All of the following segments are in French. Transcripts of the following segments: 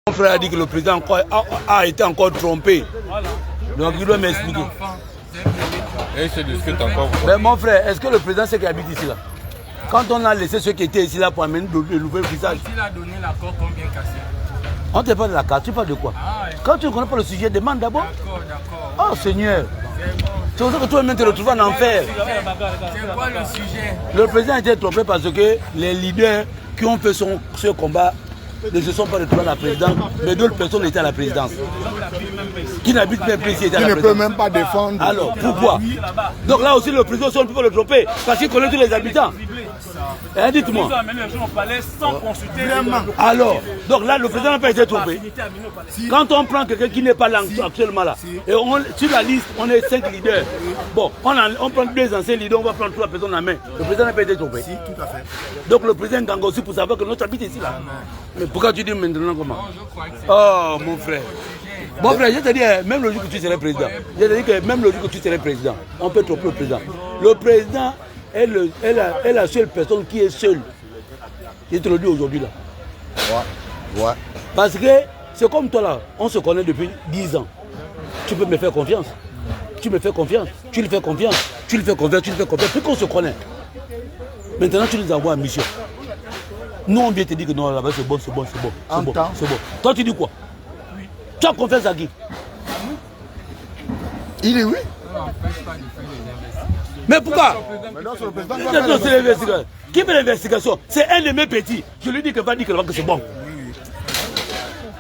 Mon frère a dit que le président a été encore trompé. Donc il doit m'expliquer. Et se discute encore. Mais mon frère, est-ce que le président sait qu'il habite ici là? Quand on a laissé ceux qui étaient ici là pour amener de nouveaux visages. Il a donné l'accord combien cassé? On ne te parle de la carte, tu parles de quoi? Quand tu ne connais pas le sujet, demande d'abord. D'accord. Oh Seigneur. C'est pour ça que toi-même te retrouves en enfer. C'est quoi le sujet? Le président a été trompé parce que les leaders qui ont fait ce combat ne se sont pas retrouvés à la présidence, mais d'autres personnes étaient à la présidence. Qui n'habitent même plus ici étaient à la Qui ne présidence. peut même pas défendre. Alors, pourquoi? Donc là aussi, le président ne peut pas le tromper parce qu'il connaît tous les habitants. Hein, dites-moi. Ils ont amené les gens au palais sans consulter. Alors, donc là, le président n'a pas été trompé. Quand on prend quelqu'un qui n'est pas là actuellement là, et sur la liste, on est 5 leaders. Bon, on prend 2 anciens leaders, on va prendre 3 personnes en main. Le président n'a pas été trompé. Si, tout à fait. Donc le président gagne aussi pour savoir que notre habite ici là. Mais pourquoi tu dis maintenant comment? Oh mon frère. Mon frère, je te dis, même le jour que tu serais président, je te dis que même le jour que tu serais président, on peut tromper le président. Le président est la seule personne qui est seule. Je te le dis aujourd'hui là. Ouais. Parce que c'est comme toi là, on se connaît depuis 10 ans. Tu peux me faire confiance. Tu me fais confiance. Tu lui fais confiance. Tu lui fais confiance. Tu lui fais confiance. Puis qu'on se connaît. Maintenant, tu nous envoies en mission. Nous, on vient te dire que non, là-bas, c'est bon, c'est bon, c'est bon. C'est bon, c'est bon. Toi, tu dis quoi? Tu as confiance à qui? Il est oui. Mais pourquoi? Maintenant, c'est le président. Non, c'est l'investigation. Qui fait l'investigation? C'est un de mes petits. Je lui dis que va dire que c'est bon.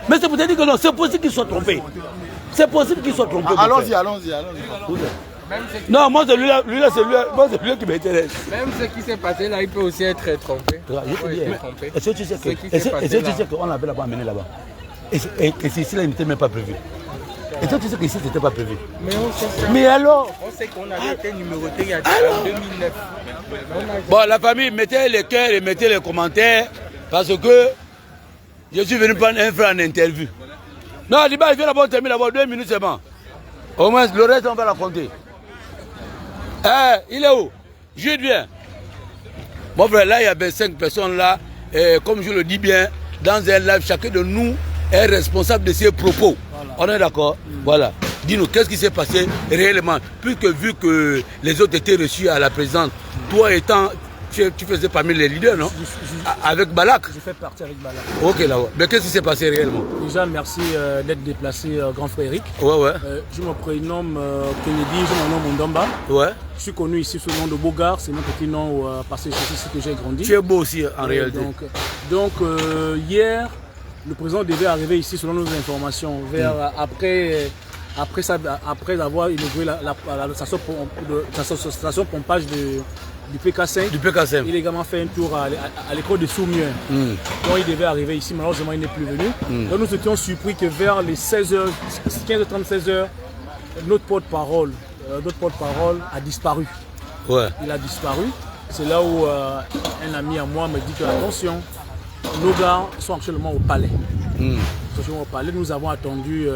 Mais c'est pour te dire que non, c'est possible qu'il soit trompé. C'est possible qu'il soit trompé. Allons-y. Non, moi, c'est lui-là, moi, c'est lui qui m'intéresse. Même ce qui s'est passé là, il peut aussi être trompé. Je te dis, est-ce que tu sais qu'on avait là-bas amené là-bas? Et que ici, là, il n'était même pas prévu. Et toi, tu sais qu'ici, c'était pas prévu. Mais on sait ça. Mais alors? On sait qu'on avait été numéroté il y a 2009. Bon, la famille, mettez les cœurs et mettez les commentaires parce que je suis venu prendre un frère en interview. Non, Liba, il vient d'abord terminer d'abord 2 minutes seulement. Au moins, le reste, on va la compter. Il est où? Jude, viens. Mon frère, là, il y avait 5 personnes là. Et comme je le dis bien, dans un live, chacun de nous est responsable de ses propos. Voilà. On est d'accord? Voilà. Dis-nous, qu'est-ce qui s'est passé réellement? Puisque vu que les autres étaient reçus à la présidence, toi étant, tu faisais parmi les leaders, non? Avec Balak? Je fais partie avec Balak. Ok, là, ouais. Mais qu'est-ce qui s'est passé réellement? Déjà, merci d'être déplacé, grand frère Eric. Ouais. Je me prénomme Kennedy, je me nomme Ndamba. Ouais. Je suis connu ici sous le nom de Bogart, c'est mon petit nom parce que c'est ici que j'ai grandi. Tu es beau aussi en réalité. Donc hier, le président devait arriver ici selon nos informations, vers, après avoir inauguré sa station pompage du PK5. Du PK5. Il a également fait un tour à l'école de Sourmieux. Donc il devait arriver ici, malheureusement il n'est plus venu. Donc nous étions surpris que vers les 16h, 15h30, 16h, notre porte-parole a disparu. Ouais. Il a disparu. C'est là où un ami à moi me dit que attention, nos gars sont actuellement au palais. Nous avons attendu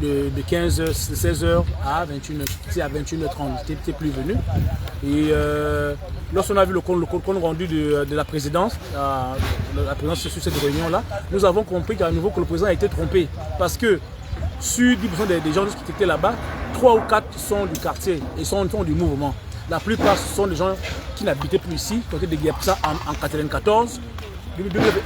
de 15h, 16h à 21h30. Tu n'es plus venu. Et lorsqu'on a vu le compte rendu de la présidence, la présidence sur cette réunion-là, nous avons compris qu'à nouveau que le président a été trompé. Parce que sur 10% des gens qui étaient là-bas, 3 ou 4 sont du quartier et sont du mouvement. La plupart sont des gens qui n'habitaient plus ici, qui ont été déguerpis en 1994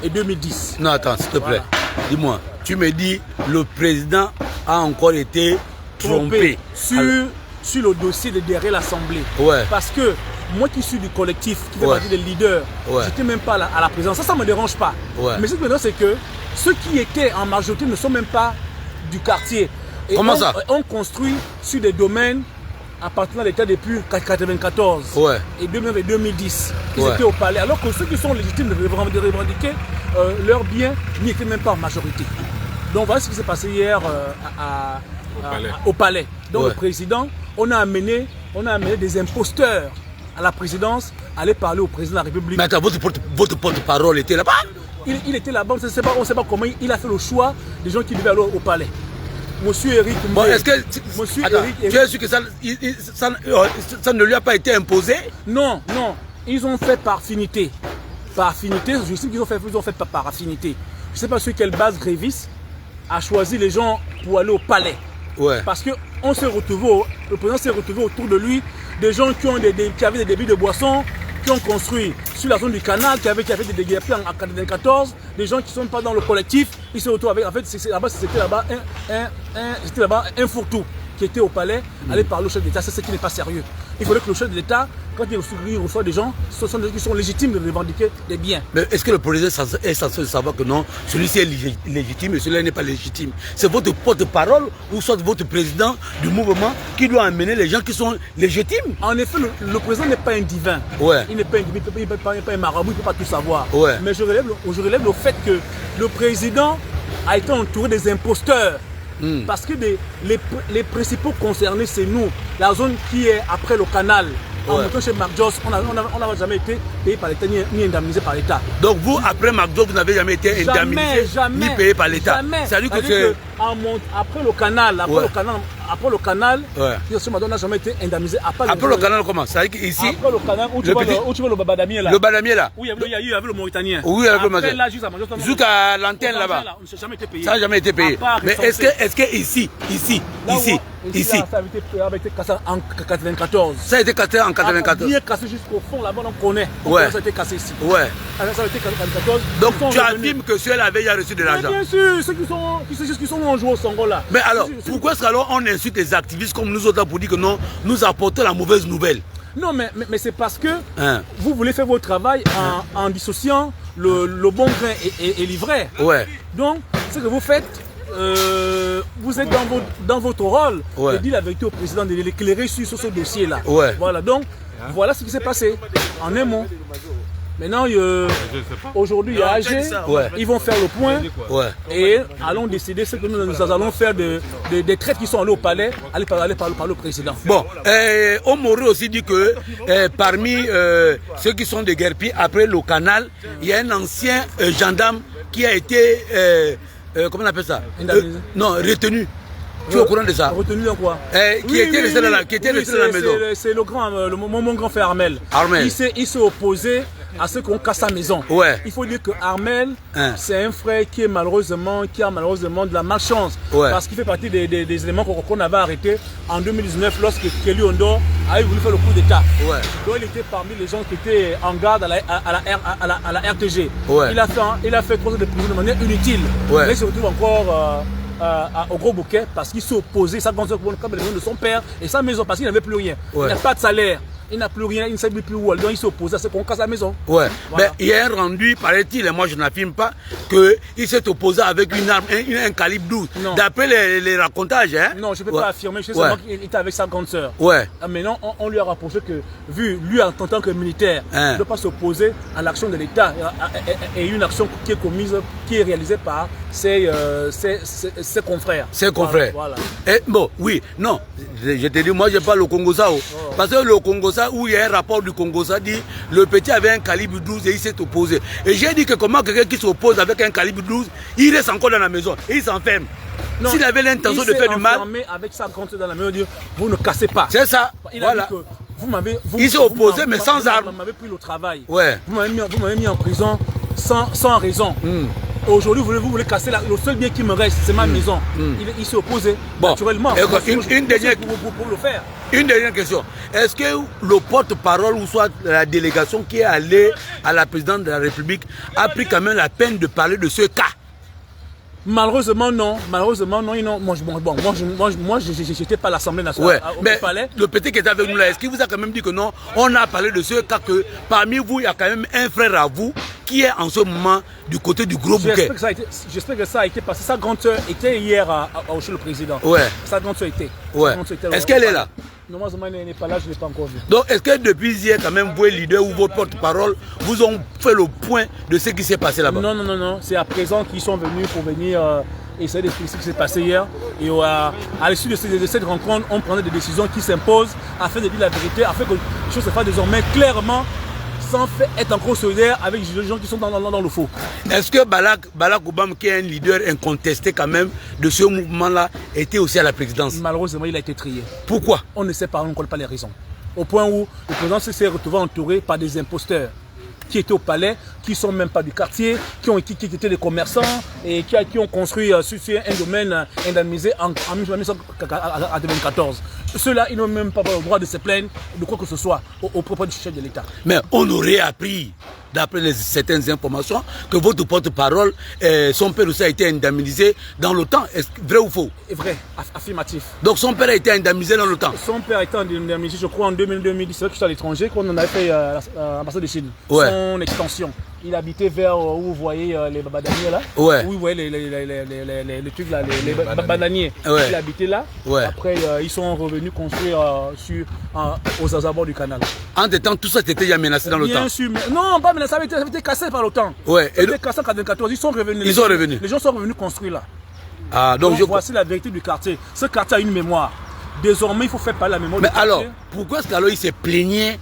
et 2010. Non, attends, s'il te plaît. Voilà. Dis-moi, tu me dis le président a encore été trompé. Sur le dossier de derrière l'Assemblée. Ouais. Parce que moi qui suis du collectif, qui fait partie des leaders, j'étais même pas à la présidence. Ça ne me dérange pas. Ouais. Mais ce qui me dérange, c'est que ceux qui étaient en majorité ne sont même pas du quartier. Et comment ça? On construit sur des domaines appartenant à l'État depuis 1994 et 2009 et 2010. Ils étaient au palais. Alors que ceux qui sont légitimes de revendiquer leurs biens n'y étaient même pas en majorité. Donc voilà ce qui s'est passé hier au palais. Donc le président, on a amené des imposteurs à la présidence, aller parler au président de la République. Mais attends, votre porte-parole était là-bas? Il était là-bas, on ne sait pas comment il a fait le choix des gens qui devaient aller au palais. Monsieur Eric, est-ce que tu es sûr que ça ne lui a pas été imposé? Non, ils ont fait par affinité. Par affinité, je sais qu'ils ont fait par affinité. Je ne sais pas sur quelle base gréviste, a choisi les gens pour aller au palais. Ouais. Parce que le président s'est retrouvé autour de lui des gens qui avaient des débits de boissons, qui ont construit sur la zone du canal, qui avaient des déguerpis en 1994, des gens qui ne sont pas dans le collectif, ils se retrouvent avec, en fait, c'était là-bas un fourre-tout qui était au palais, aller parler au chef d'État, c'est ce qui n'est pas sérieux. Il faudrait que le chef de l'État, quand il reçoit des gens, ce sont des gens qui sont légitimes de revendiquer des biens. Mais est-ce que le président est censé savoir que non, celui-ci est légitime et celui-là n'est pas légitime? C'est votre porte-parole ou soit votre président du mouvement qui doit amener les gens qui sont légitimes? En effet, le président n'est pas un divin. Ouais. Il n'est pas un divin, il n'est pas un marabout, il ne peut pas tout savoir. Ouais. Mais je relève le fait que le président a été entouré des imposteurs. Parce que les principaux concernés, c'est nous. La zone qui est après le canal. En montant chez Marc Joss, on n'a jamais été payé par l'État ni indemnisé par l'État. Donc vous, après Marc Joss, vous n'avez jamais été indemnisé ni payé par l'État. C'est-à-dire que après le canal, Madonna n'a jamais été indemnisé. Après le canal, comment? C'est-à-dire qu'ici, après le canal, où tu vois le Babadamier là. Le Badamier là. Oui, il y avait le Mauritanien. Oui, avec le Mauritanien. Jusqu'à jusqu'à l'antenne là-bas. Ça n'a jamais été payé. Ça n'a jamais été payé. Mais est-ce que ici, ça avait été cassé en 1994. ça a été cassé en 1994. Bien cassé jusqu'au fond, là-bas on connaît. Ouais. Ça a été cassé ici. Ouais. Ça a été cassé en 1994. Donc tu affirmes que ceux-là avaient déjà reçu de l'argent. Bien sûr, ceux qui sont en jouant au Sango là. Mais alors, pourquoi est-ce qu'alors on insulte les activistes comme nous autres pour dire que non, nous apportons la mauvaise nouvelle? Non, mais c'est parce que vous voulez faire votre travail en dissociant le bon grain et l'ivraie. Ouais. Donc, ce que vous faites, vous êtes dans votre rôle de dire la vérité au président, de l'éclairer sur ce dossier-là. Ouais. Voilà, donc, voilà ce qui s'est passé. En un mot. Maintenant, aujourd'hui, il y a AG, ils vont faire le point et allons décider ce que nous allons faire des traites qui sont allés au palais, aller parler au président. Bon, on m'aurait aussi dit que parmi ceux qui sont des guerpis, après le canal, il y a un ancien gendarme qui a été, comment on appelle ça? Non, retenu. Tu es au courant de ça? Retenu dans quoi? Qui était resté dans la maison. C'est mon grand frère Armel. Il s'est opposé à ceux qui ont cassé sa maison. Ouais. Il faut dire que Armel, c'est un frère qui a malheureusement de la malchance. Ouais. Parce qu'il fait partie des éléments qu'on avait arrêtés en 2019 lorsque Kelly Ondo avait voulu faire le coup d'État. Ouais. Donc il était parmi les gens qui étaient en garde à la RTG. Ouais. Il a fait 3 ans de prison de manière inutile. Ouais. Mais il se retrouve encore au Gros Bouquet parce qu'il s'est opposé, ça comme le nom de son père et sa maison parce qu'il n'avait plus rien. Ouais. Il n'a pas de salaire. Il n'a plus rien, il ne sait plus où. Donc il s'est opposé à ce qu'on casse la maison. Ouais. Voilà. Mais il y a un rendu, paraît-il, et moi je n'affirme pas, qu'il s'est opposé avec une arme, un calibre 12. D'après les racontages. Hein? Non, je ne peux pas affirmer. Je sais seulement qu'il était avec sa grande sœur. Ouais. Maintenant, on lui a rapproché que, vu lui en tant que militaire, il ne doit pas s'opposer à l'action de l'État et une action qui est commise, qui est réalisée par ses confrères. Ses confrères. Voilà. Et, bon, oui, non. Je te dis, moi je parle au Congo-Ça. Parce que le Congo-Ça, où il y a un rapport du Congo-Ça dit le petit avait un calibre 12 et il s'est opposé. Et j'ai dit que comment quelqu'un qui s'oppose avec un calibre 12, il reste encore dans la maison et il s'enferme. S'il avait l'intention de faire du mal. Avec sa grande dans la maison, dire vous ne cassez pas. C'est ça. Voilà. Il s'est opposé mais sans arme. Vous m'avez pris le travail. Ouais. Vous m'avez mis en prison sans raison. Aujourd'hui, vous voulez casser le seul bien qui me reste, c'est ma maison. Il s'est opposé naturellement. Une dernière pour le faire. Une dernière question. Est-ce que le porte-parole ou soit la délégation qui est allée à la présidente de la République a pris quand même la peine de parler de ce cas? Malheureusement non. Moi j'étais pas à l'Assemblée nationale. Ouais. Mais le petit qui était avec nous là, est-ce qu'il vous a quand même dit que non, on a parlé de ce cas, que parmi vous il y a quand même un frère à vous qui est en ce moment du côté du Gros Bouquet? J'espère que ça a été passé. Sa grande soeur était hier chez le président. Ouais. Sa grande soeur était. Ouais. Est-ce qu'elle est là? Normalement, elle n'est pas là, je ne l'ai pas encore vu. Donc, est-ce que depuis hier, quand même, vous, leader ou votre porte-parole, vous ont fait le point de ce qui s'est passé là-bas? Non. C'est à présent qu'ils sont venus pour venir essayer d'expliquer ce qui s'est passé hier. Et à l'issue de cette rencontre, on prendra des décisions qui s'imposent afin de dire la vérité, afin que les choses se fassent désormais clairement, sans être encore solidaire avec les gens qui sont dans le faux. Est-ce que Balak Obama, qui est un leader incontesté quand même de ce mouvement-là, était aussi à la présidence? Malheureusement, il a été trié. Pourquoi? On ne sait pas, on ne connaît pas les raisons. Au point où le président s'est retrouvé entouré par des imposteurs qui étaient au palais, qui ne sont même pas du quartier, qui étaient des commerçants et qui ont construit sur un domaine indemnisé en 1994. Ceux-là, ils n'ont même pas le droit de se plaindre de quoi que ce soit au propre du chef de l'État. Mais on aurait appris, d'après certaines informations, que votre porte-parole, son père aussi a été indemnisé dans le temps. Est-ce vrai ou faux? Vrai, affirmatif. Donc son père a été indemnisé dans le temps. Son père a été indemnisé, je crois, en 2017, que j'étais à l'étranger, qu'on en avait fait à l'ambassade de Chine. Ouais. Son extension. Il habitait vers où vous voyez les bananiers là. Ouais. Où vous voyez les trucs là, les bananiers. Ouais. Il habitait là. Ouais. Après, ils sont revenus construire aux abords du canal. Entre temps, tout ça était déjà menacé dans le temps. Bien sûr, mais non, pas menacé, ça avait été cassé par le temps. Ouais. Ça avait été cassé en 1994, ils sont revenus. Ils sont revenus. Les gens sont revenus construire là. Ah, donc voici la vérité du quartier. Ce quartier a une mémoire. Désormais, il faut faire parler la mémoire Mais du quartier. alors, pourquoi est-ce qu'alors il se plaignait?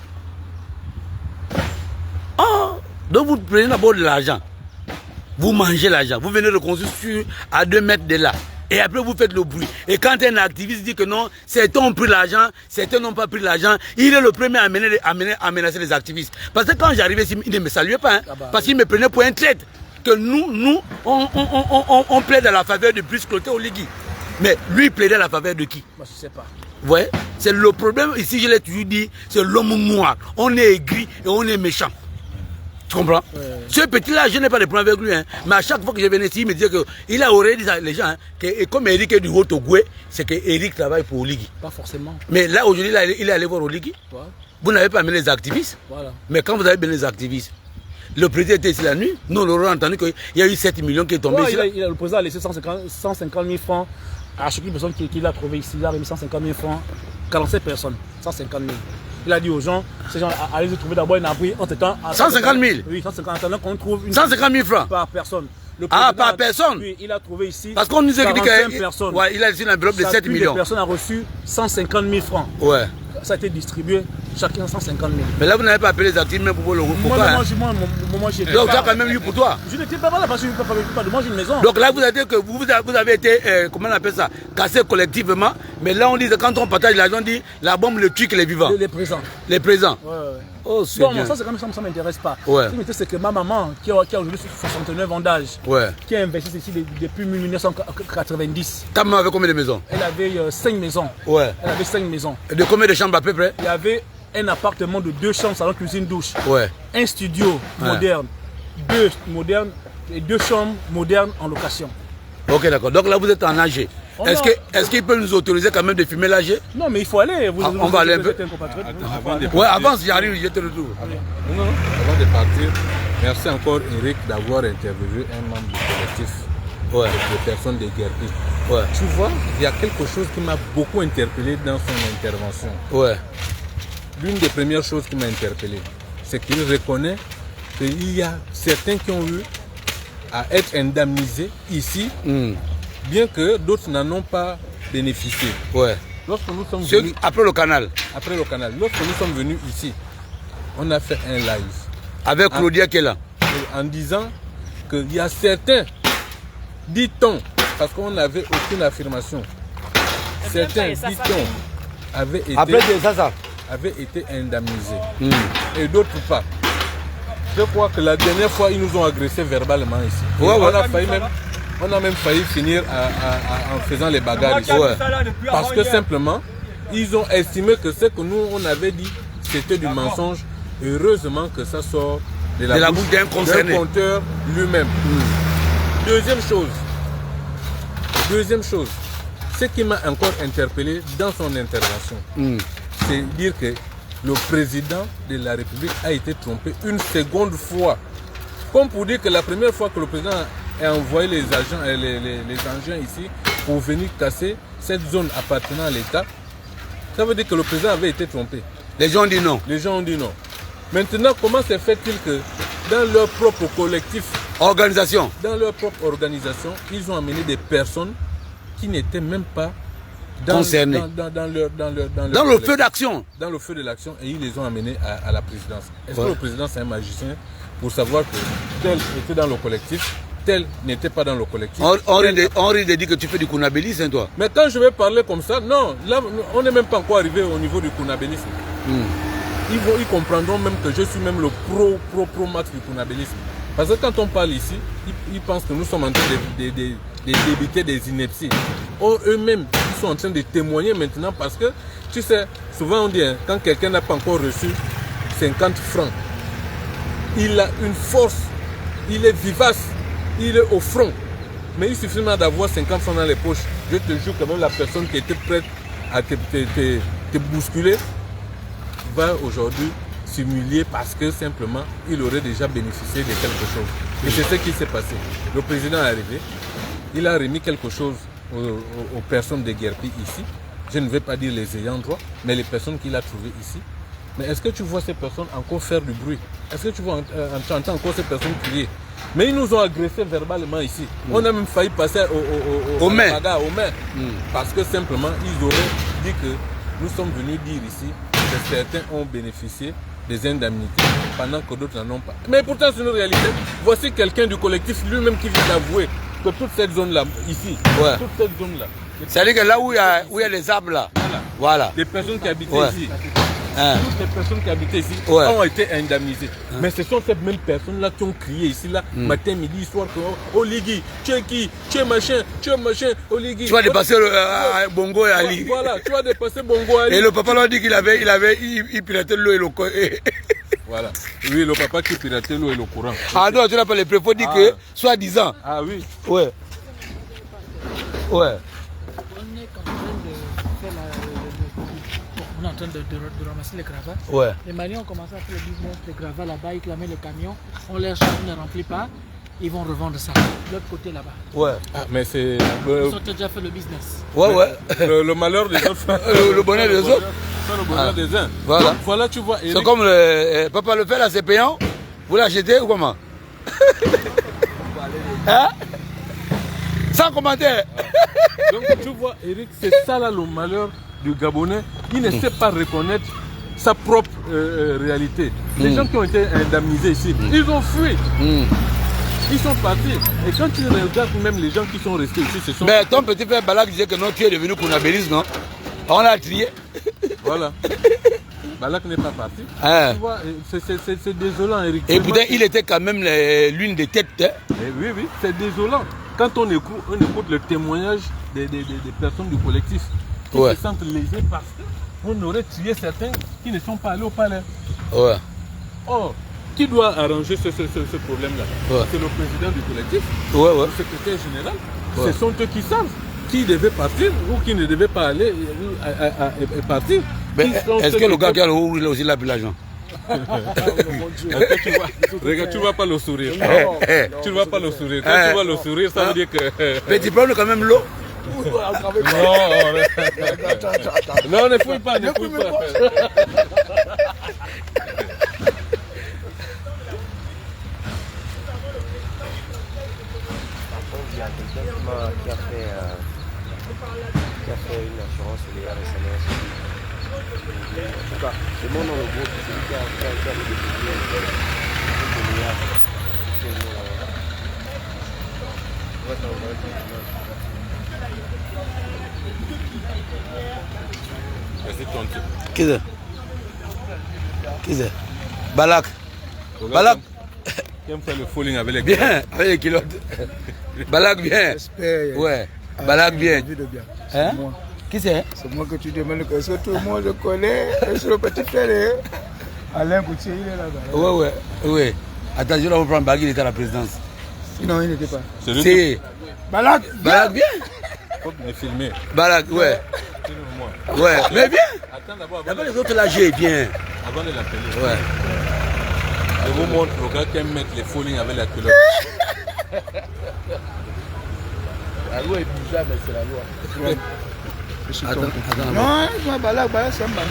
Oh, donc vous prenez d'abord de l'argent. Vous mangez l'argent. Vous venez de construire à 2 mètres de là. Et après, vous faites le bruit. Et quand un activiste dit que non, certains ont pris l'argent, certains n'ont pas pris l'argent, il est le premier à menacer les activistes. Parce que quand j'arrivais ici, il ne me saluait pas. Hein, parce qu'il me prenait pour un traître. Que nous, on plaide à la faveur de Brice Clotaire Oligui. Mais lui, il plaidait à la faveur de qui? Moi, je ne sais pas. Vous voyez? C'est le problème, ici, je l'ai toujours dit, c'est l'homme noir. On est aigri et on est méchant. Tu comprends? Ce petit-là, je n'ai pas de problème avec lui. Hein. Mais à chaque fois que je venais ici, il me disait qu'il a aurait dit les gens, hein, que comme Eric est du Haut-Ogoué, c'est que Eric travaille pour Oligui. Pas forcément. Mais là, aujourd'hui, il est allé voir Oligui. Ouais. Vous n'avez pas amené les activistes. Voilà. Mais quand vous avez amené les activistes, le président était ici la nuit. Nous, on aurait entendu qu'il y a eu 7 millions qui est tombé ici. Le président a laissé 150 000 francs à chaque personne qu'il a trouvé ici. Il a remis 150 000 francs, 47 personnes, 150 000. Il a dit aux gens, ces gens, allez trouver d'abord un abri. Entre temps, 150 000? Oui, 150 000. Qu'on trouve 150 000 francs par personne. Par personne? Oui, il a trouvé ici. Parce qu'on nous a dit personnes. Ouais, il a laissé une enveloppe de 7 millions. Chaque personne a reçu 150 000 francs. Ouais. Ça a été distribué, chacun 150 000. Mais là, vous n'avez pas appelé les actifs même pour le groupe. Moi, j'ai. Donc, ça a quand même eu pour toi. Je n'étais pas là parce que je ne peux pas de moi, j'ai une maison. Donc là, vous avez dit que vous avez été, comment on appelle ça, cassé collectivement. Mais là, on dit que quand on partage l'argent, on dit la bombe le tue que les vivants. Les présents. Les présents. Ouais, ouais. Oh, c'est bon, bien. ça, c'est comme ça ne m'intéresse pas. Ouais. Ce qui m'intéresse, c'est que ma maman, qui a aujourd'hui 69 ans d'âge, Ouais. qui a investi ici depuis 1990. Ta maman avait combien de maisons? Elle avait 5 maisons. Ouais. Elle avait 5 maisons. Et de combien de chambres à peu près? Il y avait un appartement de 2 chambres, salon, cuisine, douche. Ouais. Un studio moderne, 2 modernes et 2 chambres modernes en location. Ok, d'accord. Donc là, vous êtes en AG. Est-ce qu'il peut nous autoriser quand même de filmer l'AG? Non, mais il faut aller. On va aller un peu. Ouais, avance, j'arrive, je te retrouve. Non, avant de partir, merci encore Eric d'avoir interviewé un membre du collectif de personnes de Guerpi. Ouais. Tu vois, il y a quelque chose qui m'a beaucoup interpellé dans son intervention. Ouais. L'une des premières choses qui m'a interpellé, c'est qu'il reconnaît qu'il y a certains qui ont eu à être indemnisés ici, bien que d'autres n'en ont pas bénéficié. Ouais. Lorsque nous sommes venus, après le canal. Après le canal. Lorsque nous sommes venus ici, on a fait un live. Avec Claudia qui est là. En disant qu'il y a certains, dit-on, parce qu'on n'avait aucune affirmation, certains, dit-on, avaient été indemnisés. Et d'autres pas. Je crois que la dernière fois, ils nous ont agressés verbalement ici. On a même failli finir en faisant les bagarres ici. Parce que simplement, ils ont estimé que ce que nous, on avait dit, c'était du mensonge. Heureusement que ça sort de la bouche d'un compteur lui-même. Deuxième chose, ce qui m'a encore interpellé dans son intervention, c'est dire que le président de la République a été trompé une seconde fois. Comme pour dire que la première fois que le président a envoyé les engins ici pour venir casser cette zone appartenant à l'État, ça veut dire que le président avait été trompé. Les gens ont dit non. Les gens ont dit non. Maintenant, comment se fait-il que dans leur propre collectif, dans leur propre organisation, ils ont amené des personnes qui n'étaient même pas concernés dans le feu d'action. Dans le feu de l'action, et ils les ont amenés à la présidence. Est-ce que le président c'est un magicien pour savoir que tel était dans le collectif, tel n'était pas dans le collectif? On risque de dire que tu fais du kounabélisme, toi. Mais quand je vais parler comme ça, non, là on n'est même pas encore arrivé au niveau du kounabélisme. ils comprendront même que je suis même le pro max du Kounabélisme. Parce que quand on parle ici, ils pensent que nous sommes en train d'éviter des inepties. Or, eux-mêmes, ils sont en train de témoigner maintenant parce que, tu sais, souvent on dit, hein, quand quelqu'un n'a pas encore reçu 50 francs, il a une force, il est vivace, il est au front. Mais il suffit d'avoir 50 francs dans les poches. Je te jure que même la personne qui était prête à te bousculer va aujourd'hui s'humilier parce que simplement il aurait déjà bénéficié de quelque chose. Et c'est ce qui s'est passé. Le président est arrivé, il a remis quelque chose aux personnes de Guerpi ici. Je ne vais pas dire les ayants droit, mais les personnes qu'il a trouvées ici. Mais est-ce que tu vois ces personnes encore faire du bruit? Est-ce que tu vois entendre encore ces personnes crier? Mais ils nous ont agressés verbalement ici. On a même failli passer aux mains. Parce que simplement, ils auraient dit que nous sommes venus dire ici que certains ont bénéficié des indemnités pendant que d'autres n'en ont pas. Mais pourtant, c'est une réalité. Voici quelqu'un du collectif lui-même qui vient d'avouer que toute cette zone-là, ici, toute cette zone-là. C'est-à-dire que là où il y a les arbres là, voilà. Les personnes qui habitaient ici. Toutes les personnes qui habitaient ici ont été indemnisées. Mais ce sont ces mêmes personnes-là qui ont crié ici, là, matin, midi, soir, que oh Ligui, tu es qui? Tu es machin, oh Ligui. Tu vas dépasser Bongo et Ali. Voilà, tu vas dépasser Bongo et Ali. Et le papa leur dit qu'il piratait l'eau et le courant. Voilà. Oui, le papa qui piratait l'eau et le courant. Ah non, tu n'as pas les préfets dit que, soi-disant. Ah oui. Ouais. Ouais. On est en train de ramasser les gravats. Ouais. Les Maliens ont commencé à faire le business, les gravats là-bas, ils clamaient le camion, on les charge, on ne remplit pas, ils vont revendre ça. De l'autre côté là-bas. Ouais. Ah, mais c'est. Ils ont déjà fait le business. Ouais. Le malheur des autres. Le bonheur des autres. C'est le bonheur des uns. Voilà. Voilà, tu vois. C'est comme le papa le fait là, c'est payant. Vous l'achetez ou comment? Hein? Sans commentaire. Donc tu vois, Eric, c'est ça là le malheur du Gabonais. Il ne sait pas reconnaître sa propre réalité. Les gens qui ont été indemnisés ici, ils ont fui. Ils sont partis. Et quand tu regardes même les gens qui sont restés ici, ce sont... Mais ton petit frère Balak disait que non, tu es devenu Kounabélis, non? On l'a trié. Voilà. Balak n'est pas parti. Tu vois, c'est désolant, Eric. Et pourtant, il était quand même l'une des têtes. Hein? Oui, c'est désolant. Quand on écoute le témoignage des personnes du collectif, qui se sentent lésés parce qu'on aurait tué certains qui ne sont pas allés au palais. Ouais. Or, qui doit arranger ce problème-là? C'est le président du collectif, le secrétaire général. Ce sont eux qui savent qui devait partir ou qui ne devait pas aller et partir. Est-ce que le gars qui a le haut, il a aussi la l'argent? Regarde, tu ne vas pas le sourire. Tu ne vas pas le sourire. Quand tu vas le sourire, ça veut dire que... Mais tu prends quand même l'eau. Non, ne fouille pas, ne fouille pas. Il y a quelqu'un qui a fait une assurance liée à récemment. En tout cas, le monde dans le groupe, c'est celui qui a le député. Qui c'est? Balak. Balak. Qui aime faire le fooling avec les culottes. Bien, avec les culottes. Balak, bien. Ouais. Balak, bien. Hein? Qui c'est? C'est moi que tu demandes. Est-ce que tout le monde le connaît? Est-ce que le petit frère Alain Coutier, il est là-bas. Ouais. Attends, je vais reprendre Balak, il était à la présidence. Non, il n'était pas. C'est Balak. Balak, bien. Faut me filmer. Balak, ouais. Ouais, mais bien. Attends d'abord. D'abord les autres là, j'ai bien. Avant de l'appeler. Ouais. Je vous montre le gars qui aime mettre les follings avec la culotte. La loi est bizarre, mais c'est la loi. Attends. Non, Balak, c'est un bandit.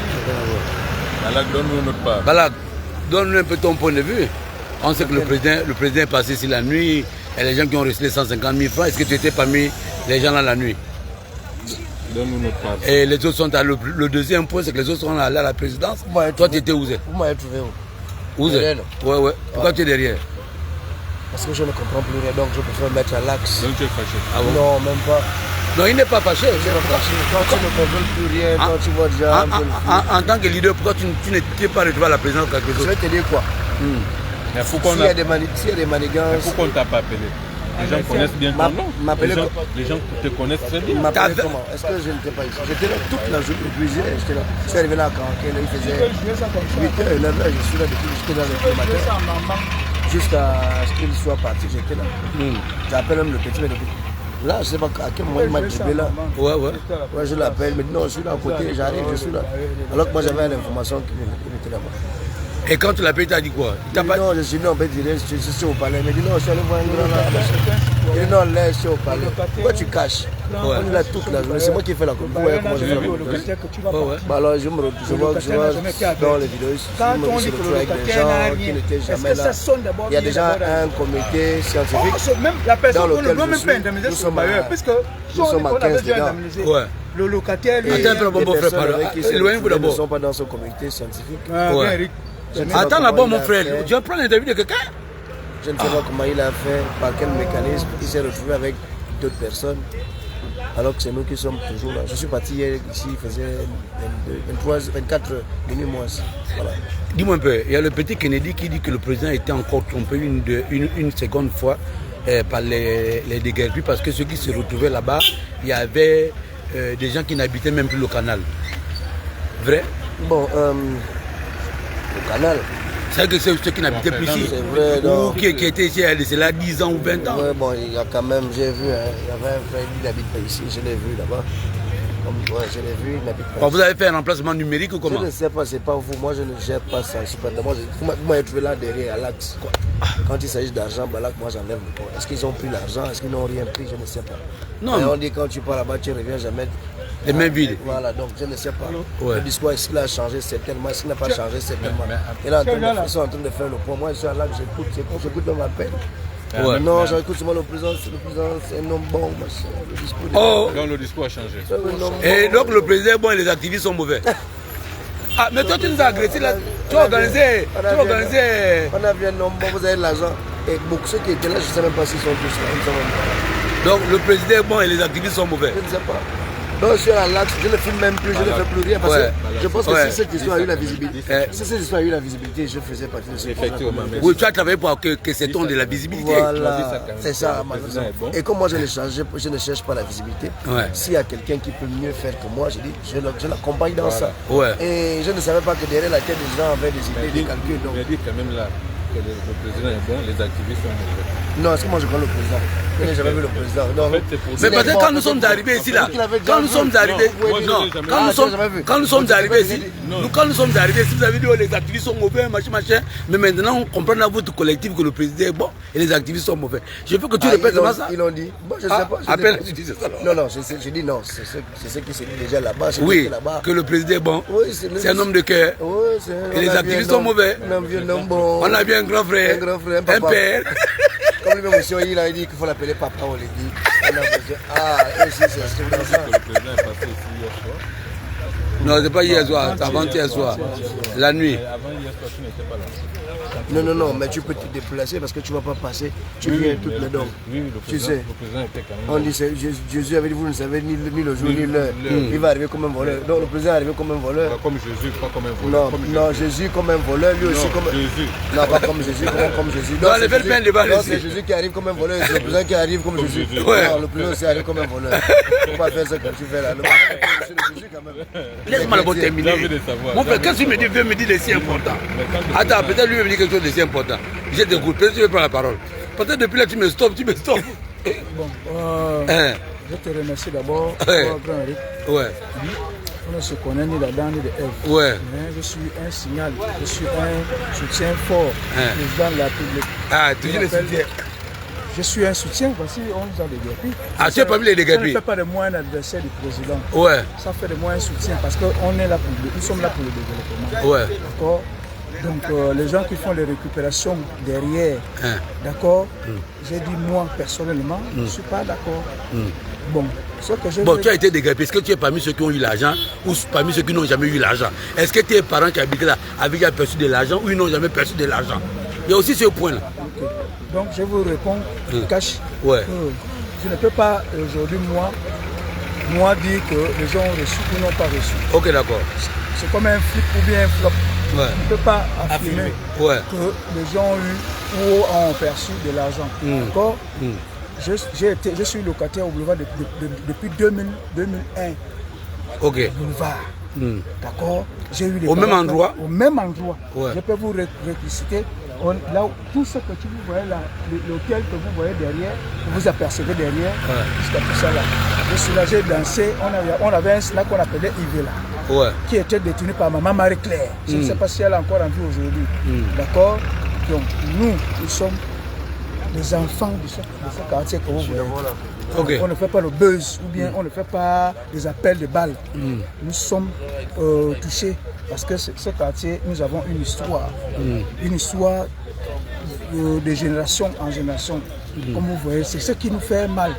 Balak, donne-nous notre part. Balak, donne-nous un peu ton point de vue. On sait que le président est passé ici la nuit, et les gens qui ont reçu les 150 000 francs, est-ce que tu étais parmi les gens là la nuit? Donne-nous notre part. Et les autres sont à le deuxième point, c'est que les autres sont allés à la présidence. Toi, tu étais où? Vous m'avez trouvé où? Où? Ouais. Pourquoi tu es derrière? Parce que je ne comprends plus rien, donc je préfère mettre à l'axe. Donc tu es fâché? Ah bon? Non, même pas. Non, il n'est pas fâché. Quand tu ne contrôles plus rien, quand tu vois déjà... En tant que leader, pourquoi tu n'étais pas retrouvé à la présidence quelque chose? Je vais te dire quoi. Mais S'il y a des manigances... Pourquoi on ne t'a pas appelé? Les gens connaissent bien ton nom. Les gens te connaissent très bien. M'appeler comment? Est-ce que je n'étais pas ici? J'étais là toute la journée, j'étais là. Je suis arrivé là quand il faisait 8h, 9h, je suis là depuis, j'étais là depuis le matin. Jusqu'à ce qu'il soit parti, j'étais là. J'appelle même le petit, mais depuis. Là, je ne sais pas à quel moment il m'a trouvé là. Ouais, je l'appelle, il me dit non, je suis là à côté, j'arrive, je suis là. Alors que moi j'avais l'information qu'il était là-bas. Et quand tu l'appelles, tu as dit quoi? Non, je suis venu en fait direct, je suis au palais. Il m'a dit non, je suis allé voir un grand là. Il dit non, là, je suis au palais. Pourquoi tu caches? On est là toute la journée. C'est moi qui fais la coupe. Vous voyez comment je fais la coupe? Alors je vois dans les vidéos, je me retrouve avec des gens qui n'étaient jamais là. Il y a déjà un comité scientifique dans lequel nous sommes à 15 dedans. Le locataire, lui, des personnes qui ne sont pas dans ce comité scientifique. Attends d'abord mon frère, tu vas prendre l'interview de quelqu'un? Je ne sais pas comment il a fait, par quel mécanisme, il s'est retrouvé avec d'autres personnes, alors que c'est nous qui sommes toujours là. Je suis parti hier ici, il faisait 24 minutes moins. Voilà. Dis-moi un peu, il y a le petit Kennedy qui dit que le président était encore trompé une seconde fois par les déguerpis parce que ceux qui se retrouvaient là-bas, il y avait des gens qui n'habitaient même plus le canal. Vrai? Bon, le canal. C'est que c'est ceux qui n'habitaient plus ici. C'est vrai, ou qui étaient ici, c'est là 10 ans ou 20 ans. Oui, bon, il y a quand même, j'ai vu, hein, il y avait un frère qui n'habite pas ici, je l'ai vu là-bas. Ouais, je l'ai vu, il n'habite pas ici. Vous avez fait un remplacement numérique ou comment? Je ne sais pas, c'est pas vous, moi je ne gère pas ça. Vous m'avez trouvé là derrière à l'axe. Quand il s'agit d'argent, bah là, moi j'enlève le compte. Est-ce qu'ils ont pris l'argent? Est-ce qu'ils n'ont rien pris? Je ne sais pas. Non. Et on dit quand tu pars là-bas, tu ne reviens jamais. Les mains vides. Voilà, donc je ne sais pas. Ouais. Le discours, est-ce qu'il a changé certainement? Est-ce qu'il n'a pas changé certainement? Et là, ils sont en train de faire le point. Moi, je suis là, j'écoute dans ma peine. Ouais. Non, j'écoute seulement le président, c'est un homme bon. Le discours, donc le discours a changé. Et donc le président est bon et les activistes sont mauvais. Ah, mais toi tu nous as agressé là. Tu as organisé. On a vu un homme bon, vous avez de l'argent. Et beaucoup ceux qui étaient là, je ne sais même pas s'ils sont tous là. Donc le président est bon et les activistes sont mauvais. Je ne sais pas. Donc je suis à l'axe, je ne filme même plus, je ne fais plus rien parce que je pense que si cette histoire a eu la visibilité, je faisais partie de ce effectivement. Oui, tu as travaillé pour que c'est ton de la visibilité. Voilà, c'est ça. Et comme moi je ne cherche pas la visibilité, s'il y a quelqu'un qui peut mieux faire que moi, je l'accompagne dans ça. Et je ne savais pas que derrière la tête des gens avaient des idées, des calculs. Donc. Mais dit quand même là que le président est bon, les activistes sont mauvais. Non, est-ce que moi je connais le président? Je n'ai jamais vu le président. Non. Mais peut-être quand nous sommes arrivés ici là, quand nous sommes arrivés ici, vous avez dit oh, les activistes sont mauvais, machin. Mais maintenant on comprend dans votre collectif que le président est bon et les activistes sont mauvais. Je veux que tu répètes ça. Ils l'ont dit. Bon, je ne sais pas. Appelle, tu dis ça. Non, je dis non. C'est ce qui s'est dit déjà là-bas. Oui, que le président est bon. C'est un homme de cœur. Et les activistes sont mauvais. On a bien un grand frère, un père. Comme lui-même aussi, il a dit qu'il faut l'appeler papa, on l'a dit. Ah, aussi, c'est ce que le président est passé ici hier soir. Non, c'est pas hier soir, c'est avant-hier soir. La nuit. Avant hier soir, tu n'étais pas là. Non, mais tu peux te déplacer parce que tu ne vas pas passer. Tu viens toutes les dents. Oui, tu sais. Le président était quand même. On dit, Jésus avait dit, vous ne savez ni le jour ni l'heure. Il va arriver comme un voleur. Donc le président est arrivé comme un voleur. Pas comme Jésus, pas comme un voleur. Non, Jésus comme un voleur, lui aussi comme. Jésus. Non, pas comme Jésus, comme Jésus. Non, les belles peines, les balles. C'est Jésus qui arrive comme un voleur, c'est le président qui arrive comme Jésus. Non, le président aussi arrive comme un voleur. Il ne faut pas faire ça comme tu fais là. C'est le Jésus quand même. Laisse-moi d'abord terminer. Mon frère, quand tu me dis, veut me dire des si importants. Attends, peut-être lui me dit quelque chose de si important. Je t'écoute, peut-être tu veux prendre la parole. Peut-être depuis là tu me stoppes. Bon, je te remercie d'abord pour grand Eric. On ne se connaît ni d'Adam ni d'Ève. Mais je suis un signal, je suis un soutien fort du président de la République. Ah, toujours le soutien. Je suis un soutien parce qu'on nous a déguerpis. Ah, tu n'as pas vu les déguerpis? Ça ne fait pas de moi un adversaire du président. Ça fait de moi un soutien parce que nous sommes là pour le développement. D'accord. Donc les gens qui font les récupérations derrière, d'accord, j'ai dit moi personnellement, je ne suis pas d'accord. Bon, tu as été déguerpi. Est-ce que tu es parmi ceux qui ont eu l'argent ou parmi ceux qui n'ont jamais eu l'argent? Est-ce que tes parents qui habitaient là avaient déjà perçu de l'argent ou ils n'ont jamais perçu de l'argent? Il y a aussi ce point-là. Donc je vous réponds cash. Je ne peux pas aujourd'hui, moi, moi dire que les gens ont reçu ou n'ont pas reçu. Ok, d'accord. C'est comme un flip ou bien un flop. Ouais. On ne peut pas affirmer ouais. que les gens ont eu ou ont perçu de l'argent. D'accord. Je suis locataire au boulevard depuis 2001. Ok. Boulevard. D'accord. J'ai eu au même endroit. Au même endroit. Ouais. Je peux vous réciter. Là, tout ce que vous voyez là, l'hôtel que vous voyez derrière, que vous apercevez derrière, jusqu'à tout ça là. Je suis là, j'ai dansé. On avait un snack qu'on appelait Ivela. Ouais. Qui était détenu par maman Marie-Claire. Je ne sais pas si elle est encore en vie aujourd'hui. D'accord. Donc, nous sommes les enfants de ce quartier que vous voyez. Okay. On ne fait pas le buzz ou bien on ne fait pas des appels de balles. Nous sommes touchés parce que ce quartier, nous avons une histoire. Une histoire de génération en génération. Comme vous voyez, c'est ce qui nous fait mal.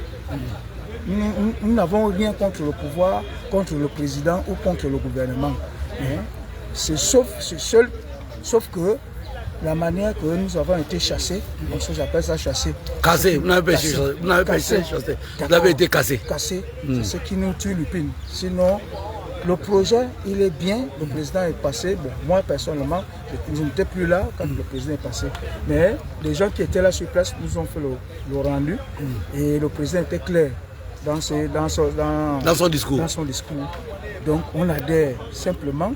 Nous n'avons rien contre le pouvoir, contre le président ou contre le gouvernement. Sauf que la manière que nous avons été chassés, j'appelle ça chassé. Cassé, vous n'avez pas été chassé. Vous avez été cassé. Cassé, c'est ce qui nous tue Lupine. Sinon, le projet, il est bien, le président est passé. Bon, moi, personnellement, je n'étais plus là quand le président est passé. Mais les gens qui étaient là sur place nous ont fait le rendu. Et le président était clair dans son discours. Donc, on adhère simplement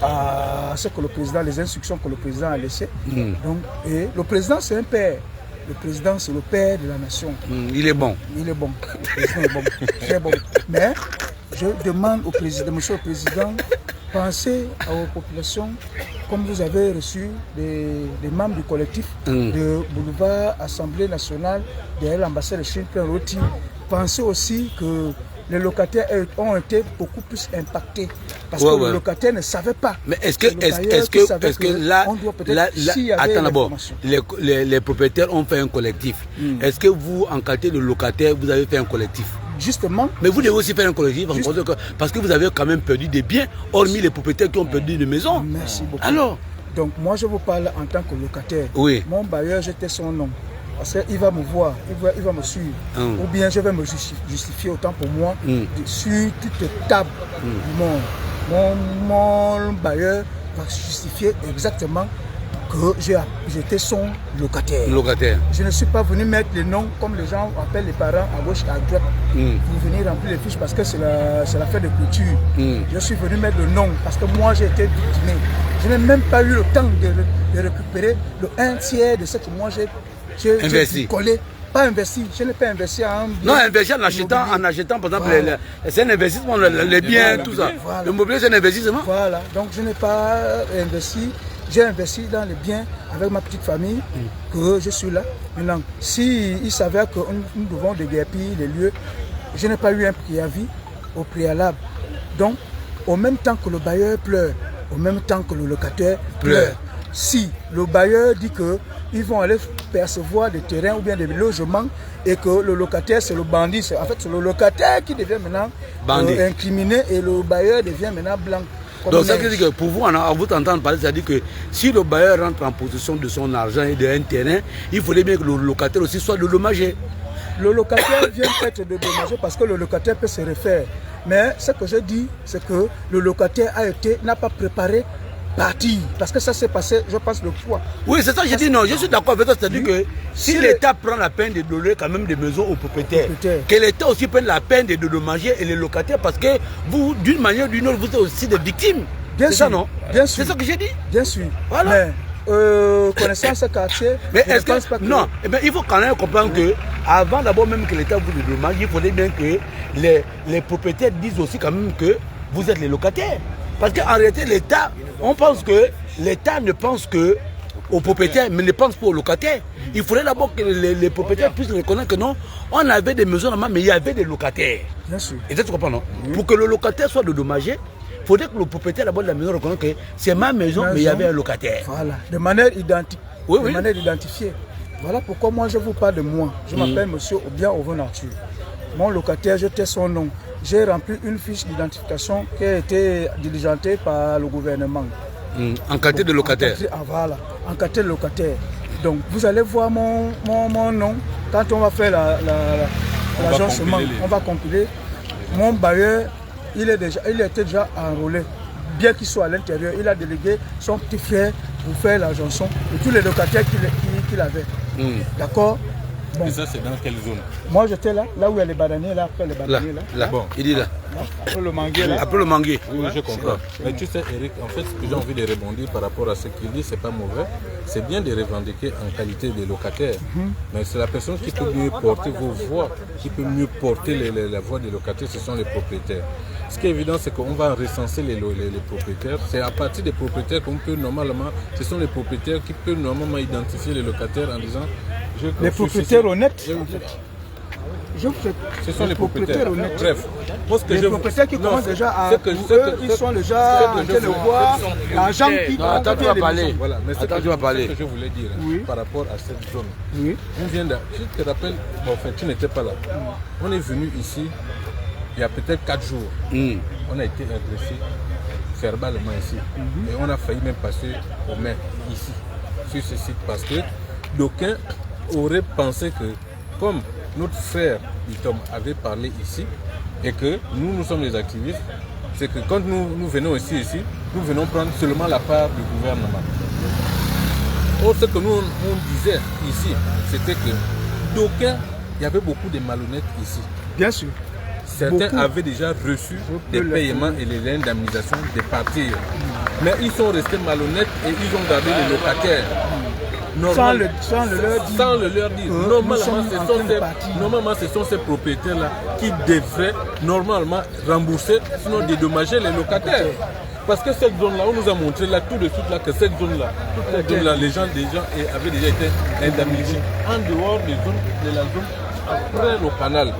à ce que le président, les instructions que le président a laissées. Donc, et le président, c'est un père. Le président, c'est le père de la nation. Il est bon. Il est bon. Le président est bon. Très bon. Mais je demande au président, monsieur le président, pensez à vos populations, comme vous avez reçu des membres du collectif de Boulevard Assemblée nationale derrière l'ambassade de Chine, Roti. Pensez aussi que les locataires ont été beaucoup plus impactés parce que le locataire ne savait pas. Mais est-ce que là, attends d'abord, les propriétaires ont fait un collectif. Est-ce que vous, en qualité de locataire, vous avez fait un collectif? Justement. Mais vous devez aussi faire un collectif parce que vous avez quand même perdu des biens, hormis les propriétaires qui ont perdu des maisons. Merci beaucoup. Alors, donc moi je vous parle en tant que locataire. Oui. Mon bailleur, j'étais son nom. Parce qu'il va me voir, il va me suivre. Ou bien je vais me justifier autant pour moi sur toute table du monde. Mon bailleur va justifier exactement que j'étais son locataire. Je ne suis pas venu mettre les noms comme les gens appellent les parents à gauche et à droite pour venir remplir les fiches parce que c'est la fête de culture. Je suis venu mettre le nom parce que moi j'ai été victime. Je n'ai même pas eu le temps de récupérer le 1/3 de ce que moi j'ai investi. Collé. Pas investi, je n'ai pas investi en bien. Non, investi en achetant par exemple, c'est un investissement, les biens, tout ça. Voilà. Le mobilier, c'est un investissement. Voilà, donc je n'ai pas investi. J'ai investi dans les biens avec ma petite famille, que je suis là. Maintenant, s'il s'avère que nous devons déguerpir les lieux, je n'ai pas eu un préavis au préalable. Donc, au même temps que le bailleur pleure, au même temps que le locataire pleure. Si le bailleur dit qu'ils vont aller percevoir des terrains ou bien des logements et que le locataire c'est le bandit, en fait c'est le locataire qui devient maintenant incriminé et le bailleur devient maintenant blanc. Donc ça veut dire que pour vous, à vous entendre parler, ça veut dire que si le bailleur rentre en possession de son argent et d'un terrain, il faudrait bien que le locataire aussi soit dédommagé. Le locataire vient être dédommagé parce que le locataire peut se refaire. Mais ce que je dis, c'est que le locataire n'a pas préparé partir. Parce que ça s'est passé, je pense, le fois. Oui, c'est ça que j'ai dit. Non, je suis d'accord avec toi. C'est-à-dire que si l'État prend la peine de donner quand même des maisons aux propriétaires, que l'État aussi prenne la peine de dédommager et les locataires, parce que vous, d'une manière ou d'une autre, vous êtes aussi des victimes. Bien sûr. Ça, non? Bien sûr. C'est ça que j'ai dit? Bien sûr. Voilà. Mais, connaissant ce quartier, mais est-ce que non, eh bien, il faut quand même comprendre que avant d'abord même que l'État vous dédommage, il faudrait bien que les propriétaires disent aussi quand même que vous êtes les locataires. Parce qu'en réalité, l'État, on pense que l'État ne pense que aux propriétaires, mais ne pense pas aux locataires. Il faudrait d'abord que les propriétaires puissent reconnaître que non, on avait des maisons là-bas, mais il y avait des locataires. Bien sûr. Et tu comprends, non? Pour que le locataire soit dédommagé, il faudrait que le propriétaire d'abord de la maison reconnaisse que c'est ma maison, mais il y avait un locataire. Voilà, de manière identique, de manière identifiée. Voilà pourquoi moi je vous parle de moi. Je m'appelle Monsieur Obia Ovenarture. Mon locataire, je tais son nom. J'ai rempli une fiche d'identification qui a été diligentée par le gouvernement. En qualité de locataire. Voilà, en qualité de locataire. Donc vous allez voir mon nom. Quand on va faire l'agencement, on va compiler. mon bailleur, il était déjà enrôlé. Bien qu'il soit à l'intérieur, il a délégué son petit frère pour faire la chanson et tous les locataires qu'il avait. D'accord. Bon. Et ça, c'est dans quelle zone? Moi, j'étais là où il y a les bananiers, là, après les bananiers. Là. Bon. Il est là. Après le manguier, là. Après le manguier. Oui, je comprends. Mais tu sais, Eric, en fait, ce que j'ai envie de rebondir par rapport à ce qu'il dit, c'est pas mauvais. C'est bien de revendiquer en qualité de locataire. Mais c'est la personne qui peut mieux porter vos voix, qui peut mieux porter la voix des locataires, ce sont les propriétaires. Ce qui est évident, c'est qu'on va recenser les propriétaires. C'est à partir des propriétaires qu'on peut normalement, ce sont les propriétaires qui peuvent normalement identifier les locataires en disant... Les propriétaires honnêtes. Ce sont les propriétaires honnêtes. Bref. Les propriétaires qui commencent déjà à... Ils sont déjà en train de voir l'argent qui... Non, attends, tu vas parler. Voilà, mais attends, tu vas parler. Ce que je voulais dire par rapport à cette zone. Oui. On vient de... Je te rappelle, bon, enfin, tu n'étais pas là. On est venu ici il y a peut-être 4 jours. On a été agressé verbalement ici. Et on a failli même passer aux mains ici, sur ce site. Parce que d'aucuns auraient pensé que, comme notre frère Bitom avait parlé ici, et que nous sommes les activistes, c'est que quand nous venons ici, nous venons prendre seulement la part du gouvernement. Or, ce que nous on disait ici, c'était que d'aucuns, il y avait beaucoup de malhonnêtes ici. Bien sûr. Certains avaient déjà reçu des paiements et les indemnisations de partir. Mais ils sont restés malhonnêtes et ils ont gardé les locataires. Sans le leur dire. Normalement, ce sont ces propriétaires-là qui devraient normalement rembourser, sinon dédommager les locataires. Parce que cette zone-là, on nous a montré là tout de suite là, que cette zone-là, les gens avaient déjà été indemnisés. En dehors de la zone après le canal,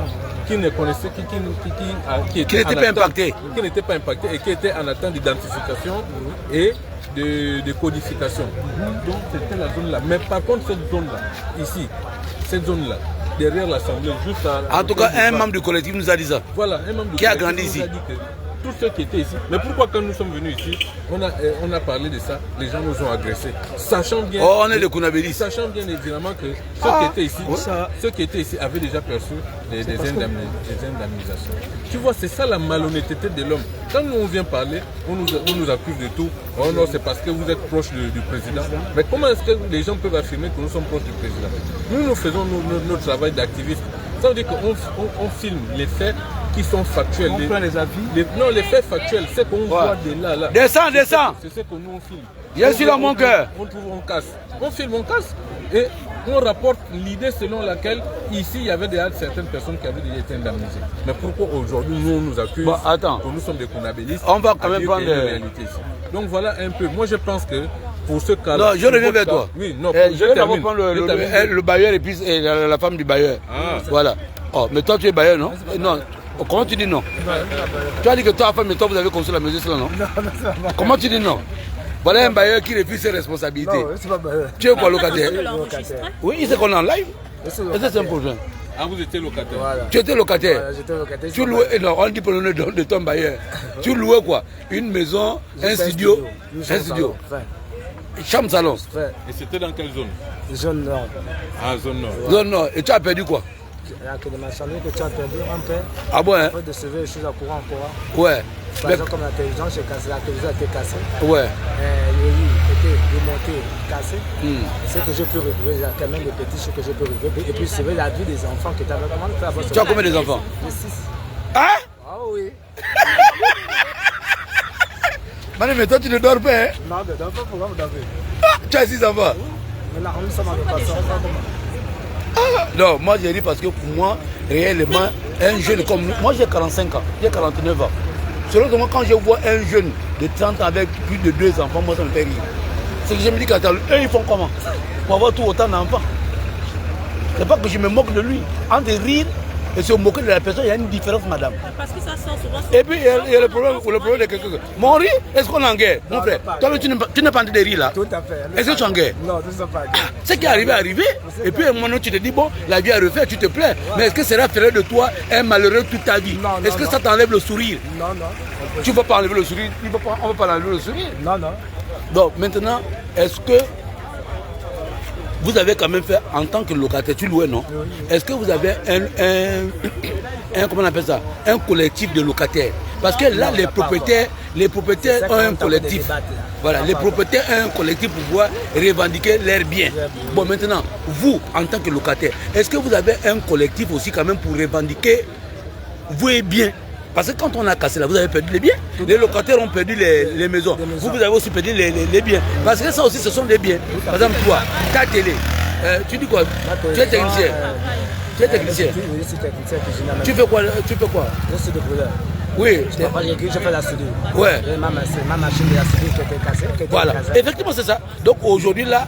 qui ne connaissait, qui n'était pas impacté. Qui n'était pas impacté et qui était en attente d'identification et de codification. Donc c'était la zone là. Mais par contre cette zone là, ici, cette zone là, derrière l'Assemblée, juste à... En tout cas, un membre du collectif nous a dit ça. Voilà, un membre du qui a grandi ici. Tous ceux qui étaient ici. Mais pourquoi quand nous sommes venus ici, on a parlé de ça, les gens nous ont agressés. Sachant bien... Oh, on est de Kounabélis. Sachant bien évidemment que ceux qui étaient ici avaient déjà perçu des indemnisations. Tu vois, c'est ça la malhonnêteté de l'homme. Quand nous on vient parler, on nous accuse de tout. Oh non, c'est parce que vous êtes proche du président. Mais comment est-ce que les gens peuvent affirmer que nous sommes proches du président? Nous faisons notre travail d'activiste. Ça veut dire qu'on filme les faits qui sont factuels. On prend les avis. Non, les faits factuels, c'est qu'on voit de là. Descends. C'est ce que nous on filme. Je suis dans mon cœur. On trouve, on casse. On filme, on casse. Et on rapporte l'idée selon laquelle ici il y avait déjà certaines personnes qui avaient déjà été indemnisées. Mais pourquoi aujourd'hui nous on nous accuse que nous sommes des Kounabélistes? On va quand même prendre la réalité ici. Donc voilà un peu. Moi je pense que pour ce cas-là... Non, je reviens vers toi. Oui, non, je vais d'abord prendre le bailleur et puis la femme du bailleur. Voilà. Oh, mais toi tu es bailleur, non? Non. Comment tu dis non? Tu as dit que toi, femme et toi, vous avez construit la maison, là, non? Non. Comment tu dis non? Voilà un bailleur qui refuse ses responsabilités. Non, c'est pas bailleur. Tu es quoi, locataire? Oui, il sait qu'on est en live. Est-ce que c'est un projet? Ah, vous étiez locataire? Voilà. Tu étais locataire? Voilà, j'étais locataire. Tu louais, non, on dit pour le nom de ton bailleur. Tu louais quoi? Une maison, un studio? Un studio. Chambre, salon. Et c'était dans quelle zone? Zone nord. Ah, zone nord. Zone nord. Et tu as perdu quoi? Que de ma chambre que tu as perdu un peu. Ah bon, hein? De sauver les choses à courant. Ouais. Par exemple, comme la télévision, j'ai cassé, la télévision a été cassée. Ouais. Le lit était démonté, cassé. C'est que je peux retrouver, il y a quand même des petits choses que je peux retrouver. Et puis, c'est la vie des enfants que tu as. Comment tu as? Tu as combien d'enfants? 6. Hein? Ah oui. Mais toi, tu ne dors pas, hein? Non, je ne dors pas, pourquoi vous dormez? Tu as 6 enfants? Mais là, nous sommes en passant, non, moi j'ai dit parce que pour moi, réellement, un jeune comme nous, moi j'ai 45 ans, j'ai 49 ans. Selon moi, quand je vois un jeune de 30 ans avec plus de 2 enfants, moi ça me fait rire. C'est que je me dis qu'attends, eux ils font comment pour avoir tout autant d'enfants? C'est pas que je me moque de lui. Entre rire et se moquer de la personne, il y a une différence, madame. Parce que ça sort souvent. Et puis il y a le problème de quelqu'un. Mon riz, est-ce qu'on est en guerre? Mon frère, toi tu n'es pas en train de rire là. Tout à fait. Est-ce que tu es en guerre? Non, tout ça pas. Ce qui est arrivé. Et puis à un moment tu te dis, bon, la vie a refait, tu te plains. Mais est-ce que ça va faire de toi un malheureux toute ta vie? Est-ce que ça t'enlève le sourire? Non. Tu ne vas pas enlever le sourire, on ne va pas enlever le sourire. Non. Donc maintenant, est-ce que vous avez quand même fait en tant que locataire, tu louais, non? Est-ce que vous avez comment on appelle ça? Un collectif de locataires? Parce que là, les propriétaires ont un collectif. Voilà, les propriétaires ont un collectif pour pouvoir revendiquer leurs biens. Bon, maintenant, vous, en tant que locataire, est-ce que vous avez un collectif aussi quand même pour revendiquer vos biens? Parce que quand on a cassé là, vous avez perdu les biens. Les locataires ont perdu les maisons. Vous avez aussi perdu les biens. Parce que ça aussi, ce sont des biens. Par exemple, toi, ta télé, tu dis quoi? Tu es technicien. Tu es technicien. Tu fais quoi? Je suis débrouilleur. Oui. Je fais la soudure. Ouais. Ma machine de la soudure qui était cassée. Voilà, effectivement c'est ça. Donc aujourd'hui là,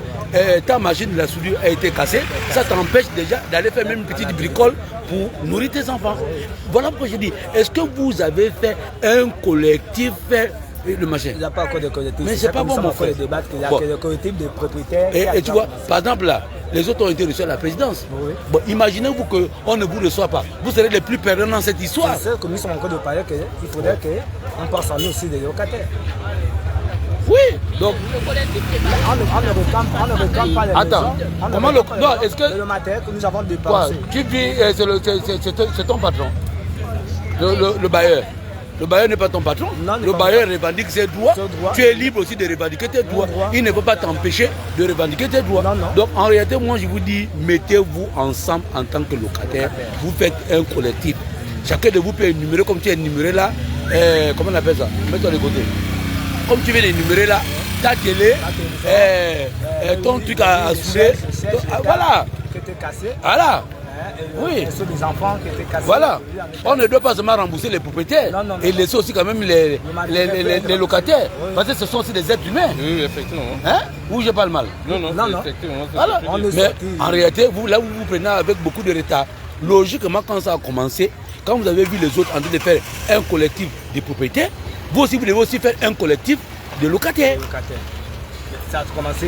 ta machine de la soudure a été cassée. Ça t'empêche déjà d'aller faire même une petite bricole pour nourrir tes enfants. Voilà pourquoi je dis, est-ce que vous avez fait un collectif le machin? Il n'y a pas encore de collectif. Mais c'est pas bon mon frère. Il y a que le collectif de propriétaires. Et tu vois, par exemple là, les autres ont été reçus à la présidence. Oui. Bon, imaginez-vous qu'on ne vous reçoit pas. Vous serez les plus perdants dans cette histoire. C'est ça que nous sommes encore de parler qu'il faudrait qu'on pense à nous aussi des locataires. Oui, donc on ne réclame pas les attends, maisons. Comment non, est-ce que le matériel que nous avons dépensé. Tu vis, c'est ton patron, le bailleur. Le bailleur n'est pas ton patron. Non, le bailleur revendique ses droits. Tu es libre aussi de revendiquer tes droits. Il ne peut pas t'empêcher de revendiquer tes droits. Non. Donc en réalité, moi je vous dis, mettez-vous ensemble en tant que locataire. Vous faites un collectif. Chacun de vous peut énumérer comme tu es énuméré là. Comment on appelle ça? Mets-toi de côté. Comme tu viens d'énumérer là, ta télé, ton truc à souder. Voilà. Qui était cassé. Voilà. Oui. Des enfants qui étaient cassés. Voilà. On ne doit pas seulement rembourser les propriétaires et laisser aussi quand même les locataires. Oui. Parce que ce sont aussi des êtres humains. Oui, effectivement. Hein? Ou j'ai pas le mal? Non. Effectivement. Voilà. Mais en réalité, vous vous prenez avec beaucoup de retard. Logiquement, quand ça a commencé, quand vous avez vu les autres en train de faire un collectif de propriétaires, vous aussi, vous devez aussi faire un collectif de locataires. Ça a commencé,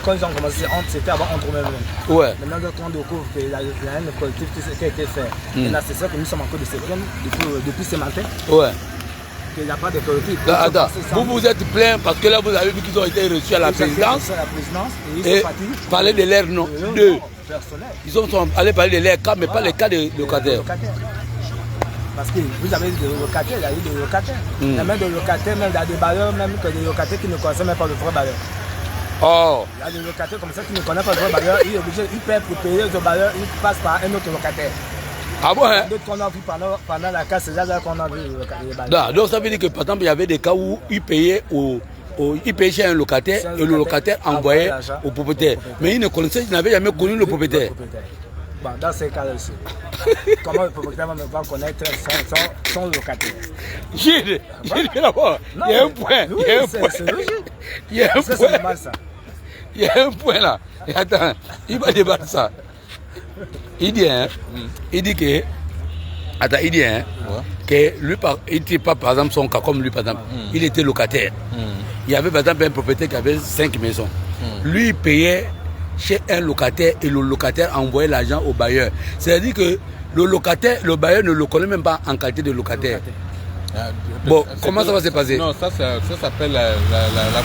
quand ils ont commencé, c'était avant entre eux-mêmes. Ouais. Maintenant, quand on découvre qu'il y a un collectif qui a été fait, et là, c'est ça que nous sommes encore de se plaindre depuis ce matin. Ouais. Qu'il n'y a pas de collectif. Attends, vous vous êtes plaint parce que là, vous avez vu qu'ils ont été reçus à la présidence. Et parler de l'air, non. Ils sont allés parler de l'air cas, mais pas les cas de locataires. Parce que vous avez des locataires, il y a eu des locataires. Il y a même des locataires, même il y a des bailleurs, même que des locataires qui ne connaissent même pas le vrai bailleur. Oh. Il y a des locataires comme ça qui ne connaissent pas le vrai bailleur, ils paient pour payer le bailleur, ils passent par un autre locataire. Ah bon, hein? D'autres qu'on a vu pendant la casse, c'est là qu'on a vu les bailleurs. Donc ça veut dire que par exemple, il y avait des cas où ils payaient chez un locataire et le locataire envoyait au propriétaire. Mais ils n'avaient jamais connu le propriétaire. Bon, dans ces cas-là aussi, comment le propriétaire va connaître son locataire? Gilles, d'abord, il y a un point. C'est logique. Il y a un point. C'est normal ça. Il y a un point là. Et attends, il va débattre ça. Il dit, que. Attends, il dit, que lui, il n'était pas par exemple son cas comme lui, par exemple. Il était locataire. Il y avait par exemple un propriétaire qui avait 5 maisons. Lui, il payait chez un locataire et le locataire envoyait l'argent au bailleur. C'est-à-dire que le bailleur ne le connaît même pas en qualité de locataire. Bon, comment ça va se passer? Non, ça s'appelle la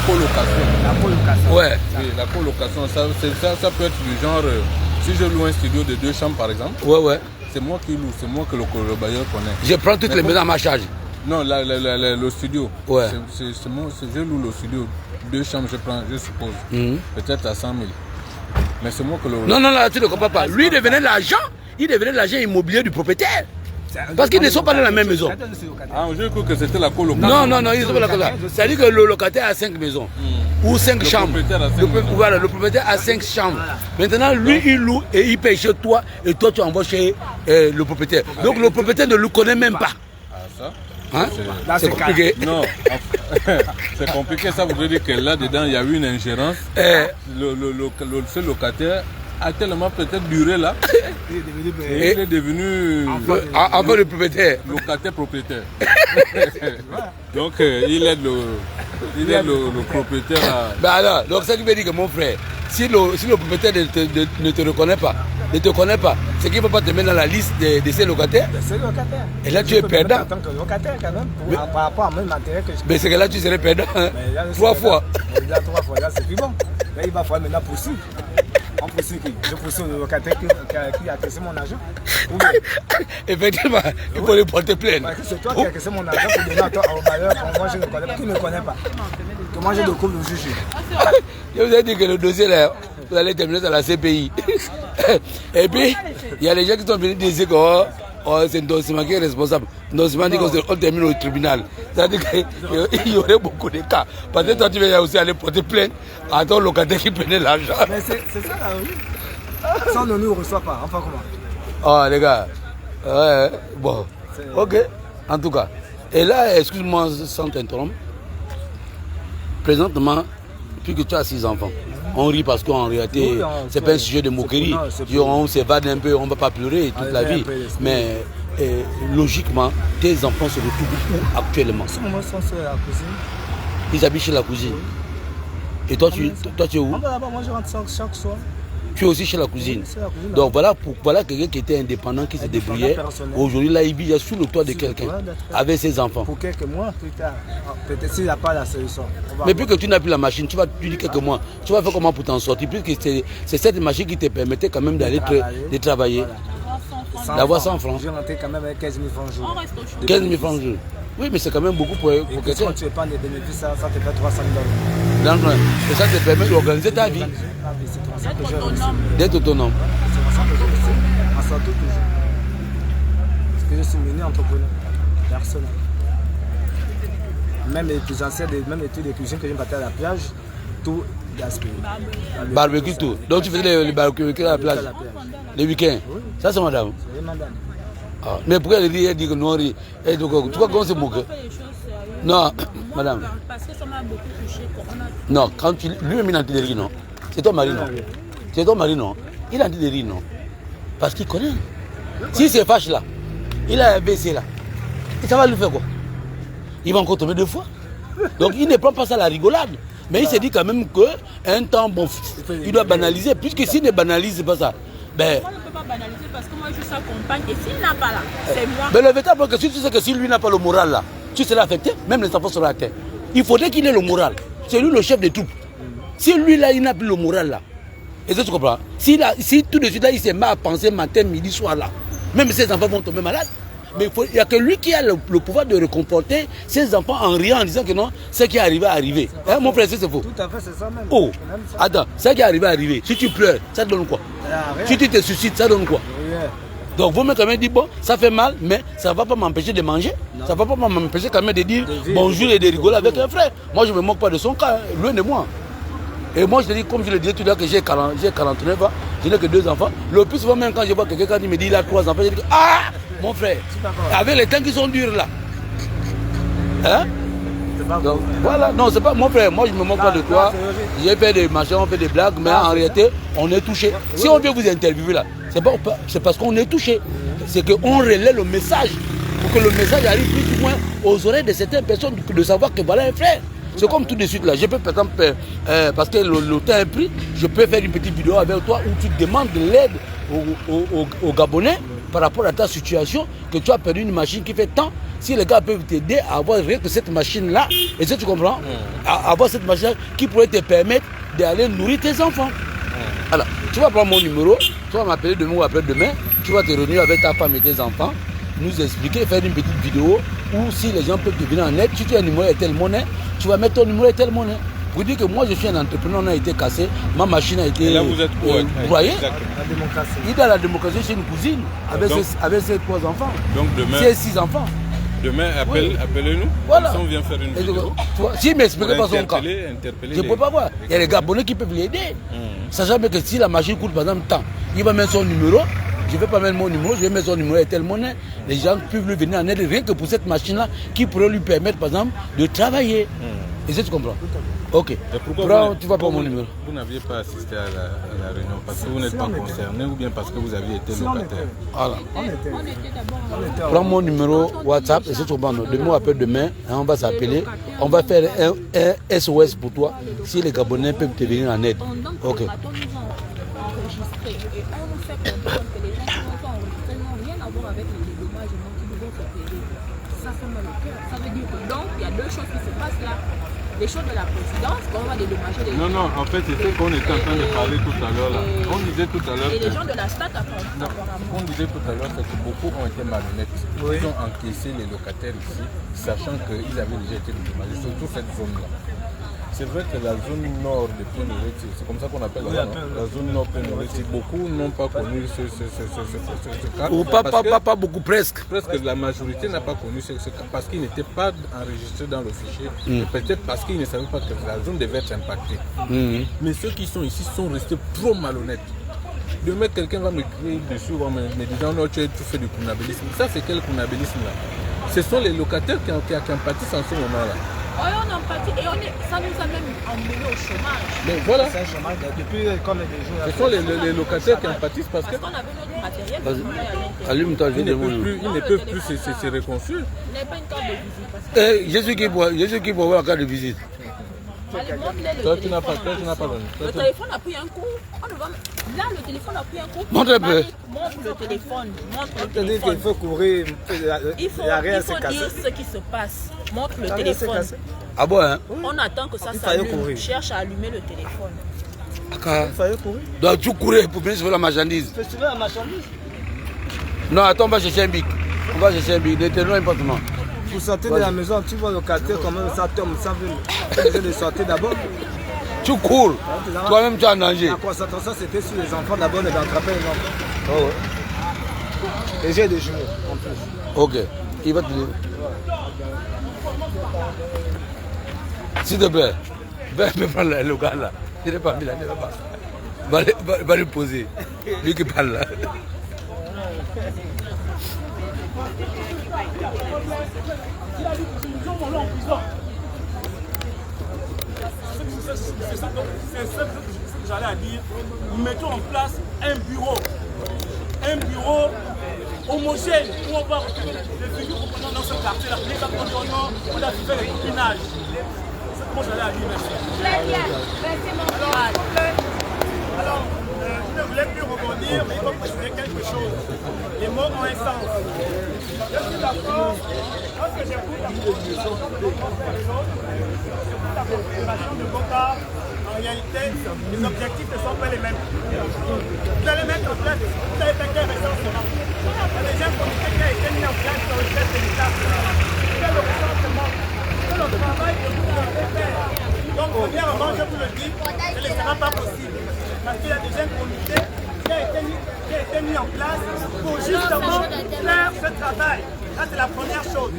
colocation. La colocation. Ouais. Oui, la colocation, ça peut être du genre, si je loue un studio de 2 chambres par exemple, c'est moi qui loue, c'est moi que le bailleur connaît. Je prends toutes les maisons à ma charge. Non, le studio. Ouais. C'est moi, je loue le studio. 2 chambres, je suppose. Peut-être à 100 000. Mais c'est moi que le... Non, là, tu ne comprends pas. Lui, il devenait l'argent immobilier du propriétaire. Parce qu'ils ne sont pas dans la même maison. Ah, je crois que c'était la colocation. Non, ils sont pas la colocation. C'est-à-dire que le locataire a 5 maisons. Ou 5 chambres. Voilà, le propriétaire a 5 chambres. Maintenant, lui, il loue et il paye chez toi. Et toi, tu envoies chez le propriétaire. Donc, le propriétaire ne le connaît même pas. Ah, ça hein? C'est compliqué. Non, c'est compliqué. Ça voudrait dire que là-dedans, il y a eu une ingérence. Ce locataire a tellement peut-être duré là. Il est devenu avant le propriétaire. Locataire propriétaire. Donc il aide le propriétaire à... Ben alors, donc ça qui veut dire que mon frère, si le propriétaire ne te reconnaît pas, c'est qu'il ne peut pas te mettre dans la liste de ces locataires. Et là tu es perdant. En tant que locataire quand même, par rapport à mon intérêt que je... Mais c'est que là tu serais perdant. 3 fois. Là 3 fois, là c'est plus bon. Là il va falloir maintenant poursuivre. On poursuit qui? Je poursuis le locataire qui a cassé mon argent. Effectivement, il faut le porter plainte. C'est toi qui as cassé mon argent pour donner à toi au bailleur. Moi, je ne connais pas. Qui ne connaît pas? Comment je découvre le juge? Je vous ai dit que le dossier là, vous allez terminer dans la CPI. Et puis, il y a les gens qui sont venus dire que c'est Ndosima qui est responsable. Ndosima dit qu'on termine au tribunal. C'est-à-dire qu'il y aurait beaucoup de cas. Parce que toi, tu vas aussi aller porter plainte à ton locataire qui prenait l'argent. Mais c'est ça la rue. Ça, on ne nous reçoit pas. Enfin, comment? Oh, les gars. Ouais, bon. Ok. En tout cas. Et là, excuse-moi sans t'interrompre. Présentement, depuis que tu as 6 enfants, on rit parce qu'en réalité, oui, c'est pas un sujet de moquerie. On s'évade un peu, on ne va pas pleurer toute la vie. Mais logiquement, tes enfants se retrouvent où actuellement? En ce moment, ils sont chez la cousine. Ils habitent chez la cousine. Et toi, tu es où? Moi, je rentre chaque soir. Tu es aussi chez la cousine. Donc voilà quelqu'un qui était indépendant, qui se débrouillait. Aujourd'hui, là, il vit sous le toit de quelqu'un, avec ses enfants. Pour quelques mois plus tard, peut-être s'il n'y a pas la solution. Mais puis que tu n'as plus la machine, tu dis quelques mois, tu vas faire comment pour t'en sortir? Puisque c'est cette machine qui te permettait quand même d'aller travailler. D'avoir 100 francs. Je rentrais quand même avec 15 000 francs jour. 15 000 francs jour. Oui, mais c'est quand même beaucoup pour quelqu'un. Quand tu n'es pas des bénéfices, ça te fait 300 $. Et ça te permet d'organiser ta vie. D'être autonome. C'est pour ça que je réussis à sortir toujours. Parce que je suis mini entrepreneur, personnel. Même les plus anciens, même les cuisines que je me battais à la plage, tout gaspillé. Barbecue tout. Donc tu faisais les barbecues à la plage les week-ends? Oui. Ça c'est madame? C'est madame. Ah. Mais pourquoi elle dit que non? Tu vois comment c'est moqué? Non, madame. Parce que ça m'a beaucoup touché. Non, quand lui-même il a dit non. C'est ton mari, non? C'est ton mari, non? Il a dit de rire, non? Parce qu'il connaît. S'il se fâche là, il a un BC là. Et ça va lui faire quoi? Il va encore tomber 2 fois. Donc il ne prend pas ça à la rigolade. Mais il se dit quand même qu'un temps, bon, il doit banaliser. Puisque s'il ne banalise pas ça, ben. Moi, je ne peux pas banaliser parce que moi je s'accompagne. Et s'il n'a pas là, c'est moi. Mais le véritable question, tu sais que si lui n'a pas le moral là, tu seras affecté, même les enfants seront atteints. Il faudrait qu'il ait le moral. C'est lui le chef des troupes. Si lui là, il n'a plus le moral là. Et ça, tu comprends? Si tout de suite là, il se met à penser matin, midi, soir là, même ses enfants vont tomber malades. Mais il n'y a que lui qui a le pouvoir de réconforter ses enfants en riant, en disant que non, ce qui est arrivé est arrivé. Hein, mon frère, c'est faux. Tout à fait, c'est ça même. Oh, attends, ce qui est arrivé est arrivé. Si tu pleures, ça donne quoi? Si tu te suicides, ça donne quoi? Donc vous me quand même dit bon, ça fait mal, mais ça ne va pas m'empêcher de manger. Non. Ça ne va pas m'empêcher quand même de dire bonjour et de rigoler avec un frère. Moi, je ne me moque pas de son cas, loin de moi. Et moi, je te dis, comme je le disais tout à l'heure, que j'ai 49 ans, je n'ai que 2 enfants. Le plus souvent, même quand je vois quelqu'un, quand il me dit il a 3 enfants, je dis ah, mon frère, avec les temps qui sont durs là. Hein? Donc, voilà, non, c'est pas mon frère, moi je ne me moque pas de toi. J'ai fait des machins, on fait des blagues, mais en réalité, on est touché. Si on vient vous interviewer là, c'est parce qu'on est touché. C'est qu'on relaie le message, pour que le message arrive plus ou moins aux oreilles de certaines personnes, de savoir que voilà un frère. C'est comme tout de suite là, je peux par exemple, parce que le temps est pris, je peux faire une petite vidéo avec toi où tu demandes de l'aide aux Gabonais par rapport à ta situation, que tu as perdu une machine qui fait tant. Si les gars peuvent t'aider à avoir rien que cette machine-là, et si tu comprends, à avoir cette machine qui pourrait te permettre d'aller nourrir tes enfants. Alors, tu vas prendre mon numéro, tu vas m'appeler demain ou après-demain, tu vas te réunir avec ta femme et tes enfants, nous expliquer, faire une petite vidéo où si les gens peuvent te venir en aide, si tu as un numéro et telle monnaie, tu vas mettre ton numéro et telle monnaie. Pour dire que moi je suis un entrepreneur, on a été cassé, ma machine a été broyée. Il est à la démocratie chez une cousine avec ses 3 enfants. Donc demain, ses 6 enfants. Demain, appelez-nous. Voilà. Si on vient faire une vidéo. S'il ne m'expliquait pas son cas, je ne peux pas voir. Il y a les Gabonais qui peuvent l'aider. Sachant que si la machine coûte par exemple tant, il va mettre son numéro. Je ne vais pas mettre mon numéro, je vais mettre son numéro et telle monnaie. Les gens peuvent lui venir en aide rien que pour cette machine-là qui pourrait lui permettre, par exemple, de travailler. Et ça, tu comprends? Ok. Pourquoi tu vas pas mon numéro? Vous n'aviez pas assisté à la réunion parce que vous n'êtes pas concerné ou bien parce que vous aviez été locataire? Voilà. Prends mon numéro WhatsApp et c'est tout bon. Demain après-demain, on va s'appeler. On va faire un SOS pour toi si les Gabonais peuvent te venir en aide. Ok. Et on nous fait comprendre que les gens qui nous ont enregistrés n'ont rien à voir avec les dédommagements qui nous ont fait payer. ça fait mal au cœur. Ça veut dire que donc, il y a deux choses qui se passent là. Les choses de la présidence, qu'on va dédommager les gens. Non, en fait, c'est ce qu'on était en train de parler tout à l'heure là. On disait tout à l'heure. Et les gens de la STAT apparemment. On disait tout à l'heure, c'est que beaucoup ont été malhonnêtes. Ils ont encaissé les locataires ici, sachant qu'ils avaient déjà été dédommagés, surtout cette zone-là. C'est vrai que la zone nord de Pénoreti, c'est comme ça qu'on appelle la zone nord Pénoreti, beaucoup n'ont pas connu ce cas. Ou pas beaucoup, presque. Presque la majorité n'a pas connu ce cas parce qu'ils n'étaient pas enregistrés dans le fichier. Et peut-être parce qu'ils ne savaient pas que la zone devait être impactée. Mais ceux qui sont ici sont restés trop malhonnêtes. Demain, quelqu'un va me crier dessus en me disant non, tu fais du kunabilisme. Ça, c'est quel kunabilisme là? Ce sont les locataires qui empatissent en ce moment-là. Oui, on empathie et ça nous a même emmené au chômage. Mais voilà. C'est un chômage depuis comme des jours. Ce sont les locataires qui empathisent parce qu'on avait notre matériel. Allume-toi, ils ne peuvent plus se reconstruire. Vous n'avez pas une carte de visite. Jésus qui peut voir la carte de visite. Toi, tu n'as pas donné. Le téléphone a pris un coup. Là, le téléphone a pris un coup. Montre un peu. Montre le téléphone. Il faut couvrir. Il faut dire ce qui se passe. Montre le téléphone. Ah bon, hein? On attend que ça s'allume. Cherche à allumer le téléphone. Il fallait courir. Donc tu courais pour venir sur la marchandise. Festival la marchandise. Non, attends, on va chercher un bic. On va chercher un bic. Ne t'éloigne pas maintenant. Pour sortir de la maison, tu vois le quartier comment ça tombe, ça veut. Tu as besoin de sortir d'abord. Tu cours. Toi-même, tu es en danger. La concentration, c'était sur les enfants d'abord, de d'attraper les enfants. Oh, ouais. Et j'ai des joueurs en plus. Ok. Il va te dire. S'il te plaît, va prendre le gars là. Il n'est pas mis là, il n'est pas. Va lui poser. Lui qui parle là. C'est ça que j'allais à dire. Nous mettons en place un bureau homogène où on va retrouver les figures représentant dans ce quartier, la police d'environnement, on a fait le copinage. C'est comment j'allais à dire, merci. Très bien, c'est mon travail. Alors, je ne voulais plus rebondir, mais il faut préciser quelque chose. Les mots ont un sens. Je suis d'accord, lorsque j'écoute la proposition de Boca, en réalité, les objectifs ne sont pas les mêmes. Vous allez mettre en place, vous avez fait quel recensement? Il y a déjà un comité qui a été mis en place sur le chef de l'État. C'est le recensement, c'est le travail que vous devez faire. Donc, premièrement, je vous le dis, ce ne sera pas possible. Parce qu'il y a déjà un comité qui a été mis en place pour justement faire ce travail. Ça, c'est la première chose.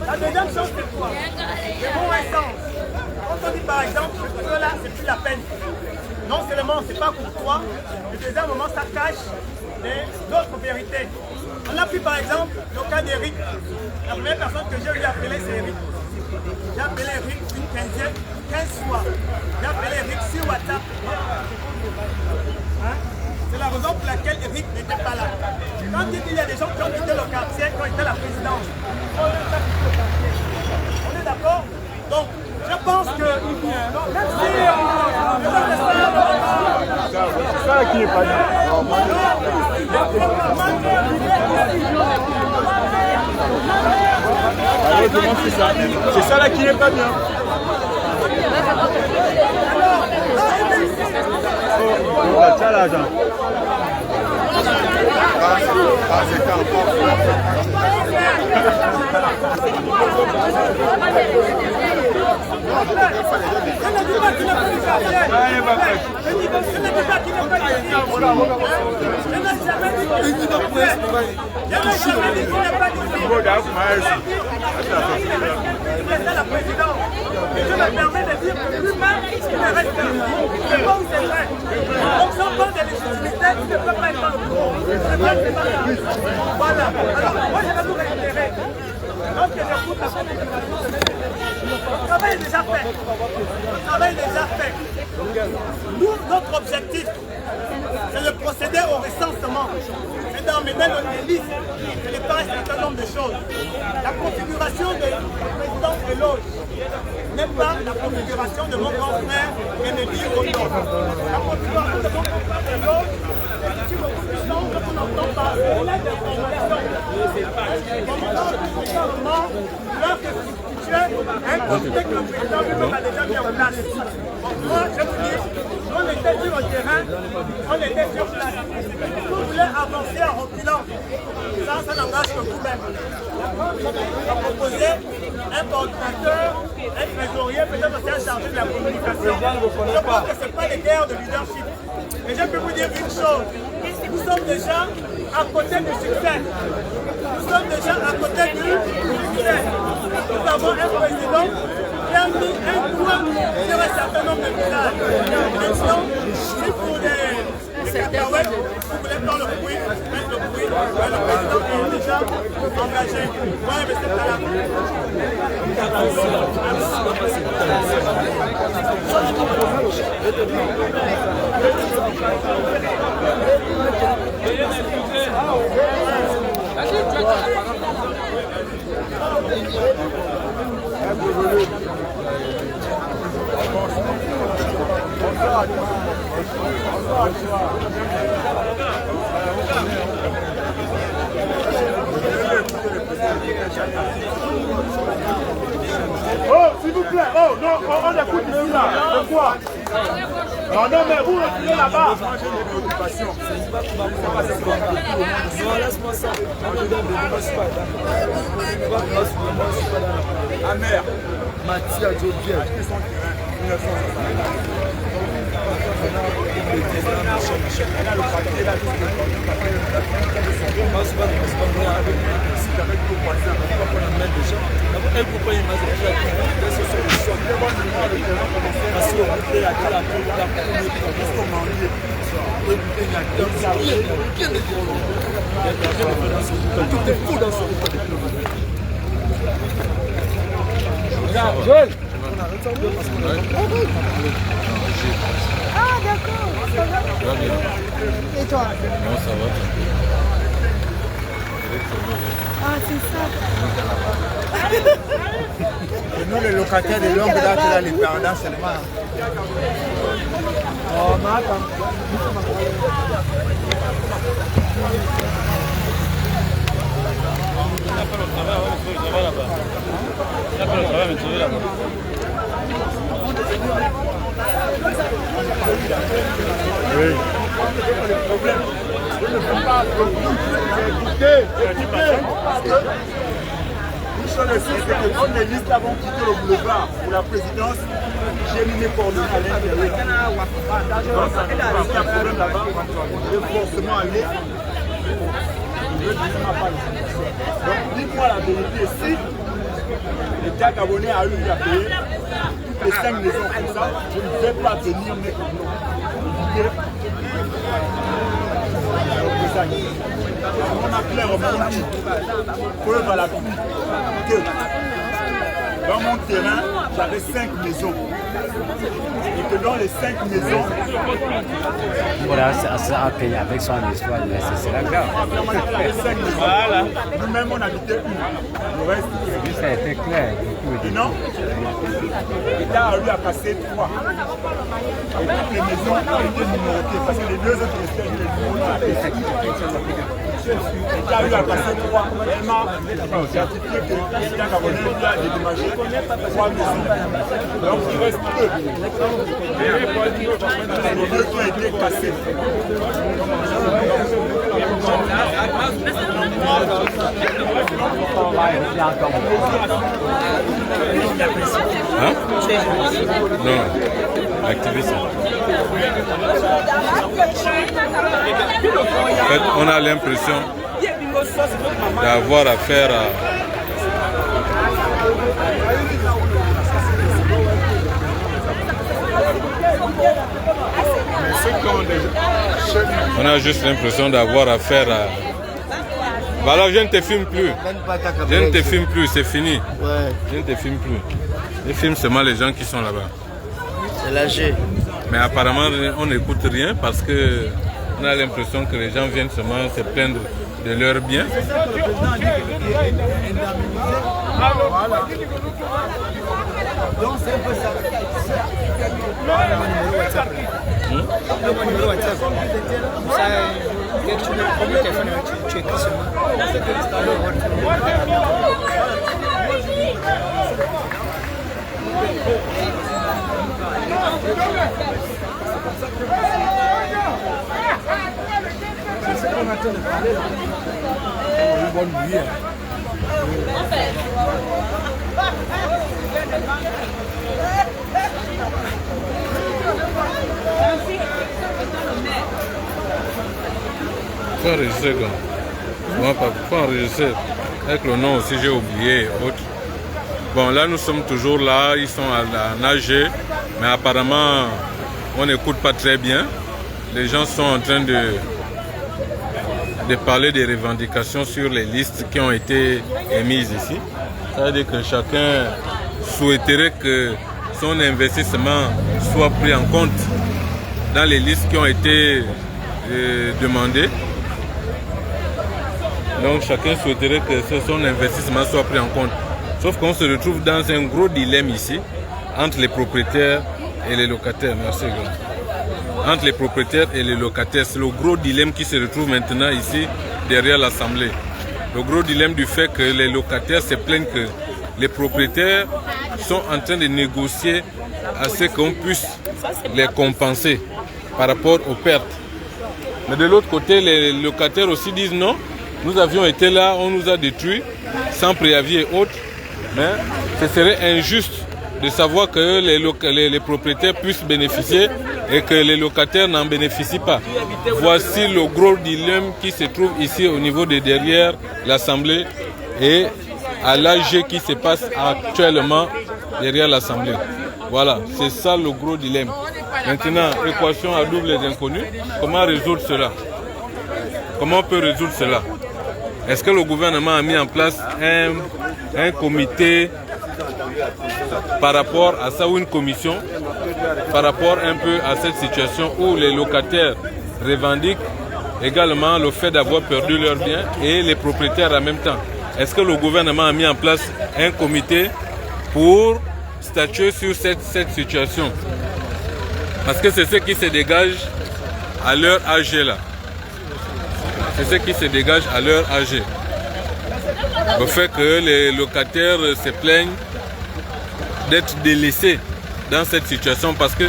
La deuxième chose, c'est quoi? C'est bon essence. Quand on dit par exemple que cela, c'est plus la peine. Non seulement c'est pas courtois, mais deuxième moment, ça cache d'autres vérités. On a pris par exemple le cas d'Eric. La première personne que j'ai eu appelée, c'est Eric. J'ai appelé Eric une 15 fois. J'ai appelé Eric sur WhatsApp. Hein? C'est la raison pour laquelle Eric n'était pas là. Quand il dit qu'il y a des gens qui ont quitté le quartier, qui ont été la présidence, on est d'accord? Donc, je pense que même si c'est ça qui n'est pas bien. C'est ça là qui n'est pas bien. Tiens l'argent. La présidence. Je me permets de dire que l'humain ne reste pas. C'est bon, c'est vrai. Donc, sans pas de légitimité, il ne peut pas être dans le bureau. C'est vrai, c'est pas ça. Voilà. Alors, moi, je vais vous réitérer. Lorsque j'écoute la configuration de mes le travail est déjà fait. Le travail est déjà fait. Nous, notre objectif, c'est de procéder au recensement. C'est d'emmener notre liste et de faire un certain nombre de choses. La configuration de président de loge n'est pas la configuration de mon grand frère Kennedy Oto. La configuration de mon grand frère de loge est une configuration que l'on entend par la déformation. lorsque vous constituez un comité que le président lui-même a déjà mis en place. Moi, je vous dis, on était sur le terrain, on était sur place. Vous voulez avancer en reculant, ça n'engage que vous-même. On a proposé un coordinateur, un trésorier, peut-être aussi un chargé de la communication. Je crois que ce n'est pas des guerres de leadership. Mais je peux vous dire une chose, nous sommes déjà à côté du succès. Nous sommes déjà à côté du succès. Nous avons un président qui a mis un doigt sur un certain nombre de villages. Maintenant, si pour des cacahuètes, vous voulez faire le bruit, mettre le bruit, le président est déjà engagé. Ouais, mais c'est pas là. Oh, s'il vous plaît, oh non, on écoute ici là, c'est quoi? Non, non, mais vous reculez là-bas. Amer. Mathia Djobier. Ah d'accord, ça va. Et toi? Non, ça va. Ah c'est ça. Et nous les locataires de longue date là, les perdants seulement. Oh madame. Oui. Je ne peux pas écouter. Une chose aussi, c'est que quand les listes vont quitter le boulevard pour la présidence, j'ai mis mes coordonnées à l'intérieur. Donc, ça n'a pas de problème là-bas. Je vais forcément aller. Donc, dites-moi la vérité. Si l'État gabonais a eu à payer toutes les 5 maisons comme ça, je ne vais pas venir mes camions. On a clairement dit, preuve à la pluie, que dans mon terrain, j'avais 5 maisons. Et que dans les 5 maisons... Voilà, ça a payé avec son histoire, mais c'est la grave. Voilà. Nous-mêmes, on habitait une. Le reste... Ça a été clair. Et non, l'État a eu à passer 3. Et toutes les maisons ont été numérotées parce que les 2 autres restaient les l'État a eu à passer 3. Elle m'a certifié que l'État gabonais lui a dédommagé 3 maisons. Donc il reste 2. Les 2 qui ont été cassés. Hein? Non, activez ça. En fait, on a l'impression d'avoir affaire à... On a juste l'impression d'avoir affaire à... Voilà, je ne te filme plus. Je ne te filme plus, c'est fini. Ouais. Je ne te filme plus. Je filme seulement les gens qui sont là-bas. C'est l'âgé. Mais apparemment, on n'écoute rien parce que on a l'impression que les gens viennent seulement se plaindre de leurs biens. Donc c'est un peu ça. train de parler là. Une bonne nuit. Faut enregistrer quoi? Faut enregistrer. Avec le nom aussi, j'ai oublié. Autre. Bon, là, nous sommes toujours là. Ils sont à nager. Mais apparemment, on n'écoute pas très bien. Les gens sont en train de parler des revendications sur les listes qui ont été émises ici. Ça veut dire que chacun souhaiterait que son investissement soit pris en compte dans les listes qui ont été demandées. Donc chacun souhaiterait que son investissement soit pris en compte. Sauf qu'on se retrouve dans un gros dilemme ici entre les propriétaires et les locataires. Merci, grand. Entre les propriétaires et les locataires. C'est le gros dilemme qui se retrouve maintenant ici derrière l'Assemblée. Le gros dilemme du fait que les locataires se plaignent que les propriétaires sont en train de négocier à ce qu'on puisse les compenser par rapport aux pertes. Mais de l'autre côté, les locataires aussi disent non. Nous avions été là, on nous a détruits sans préavis et autres. Mais ce serait injuste de savoir que les propriétaires puissent bénéficier et que les locataires n'en bénéficient pas. Voici le gros dilemme qui se trouve ici au niveau de derrière l'Assemblée et à l'AG qui se passe actuellement derrière l'Assemblée. Voilà, c'est ça le gros dilemme. Maintenant, équation à double inconnue, comment résoudre cela? Comment on peut résoudre cela? Est-ce que le gouvernement a mis en place un comité par rapport à ça ou une commission par rapport un peu à cette situation où les locataires revendiquent également le fait d'avoir perdu leurs biens et les propriétaires en même temps? Est-ce que le gouvernement a mis en place un comité pour statuer sur cette situation? Parce que c'est ce qui se dégage à l'heure âgée là. C'est ce qui se dégage à l'heure âgée. Le fait que les locataires se plaignent d'être délaissés dans cette situation parce que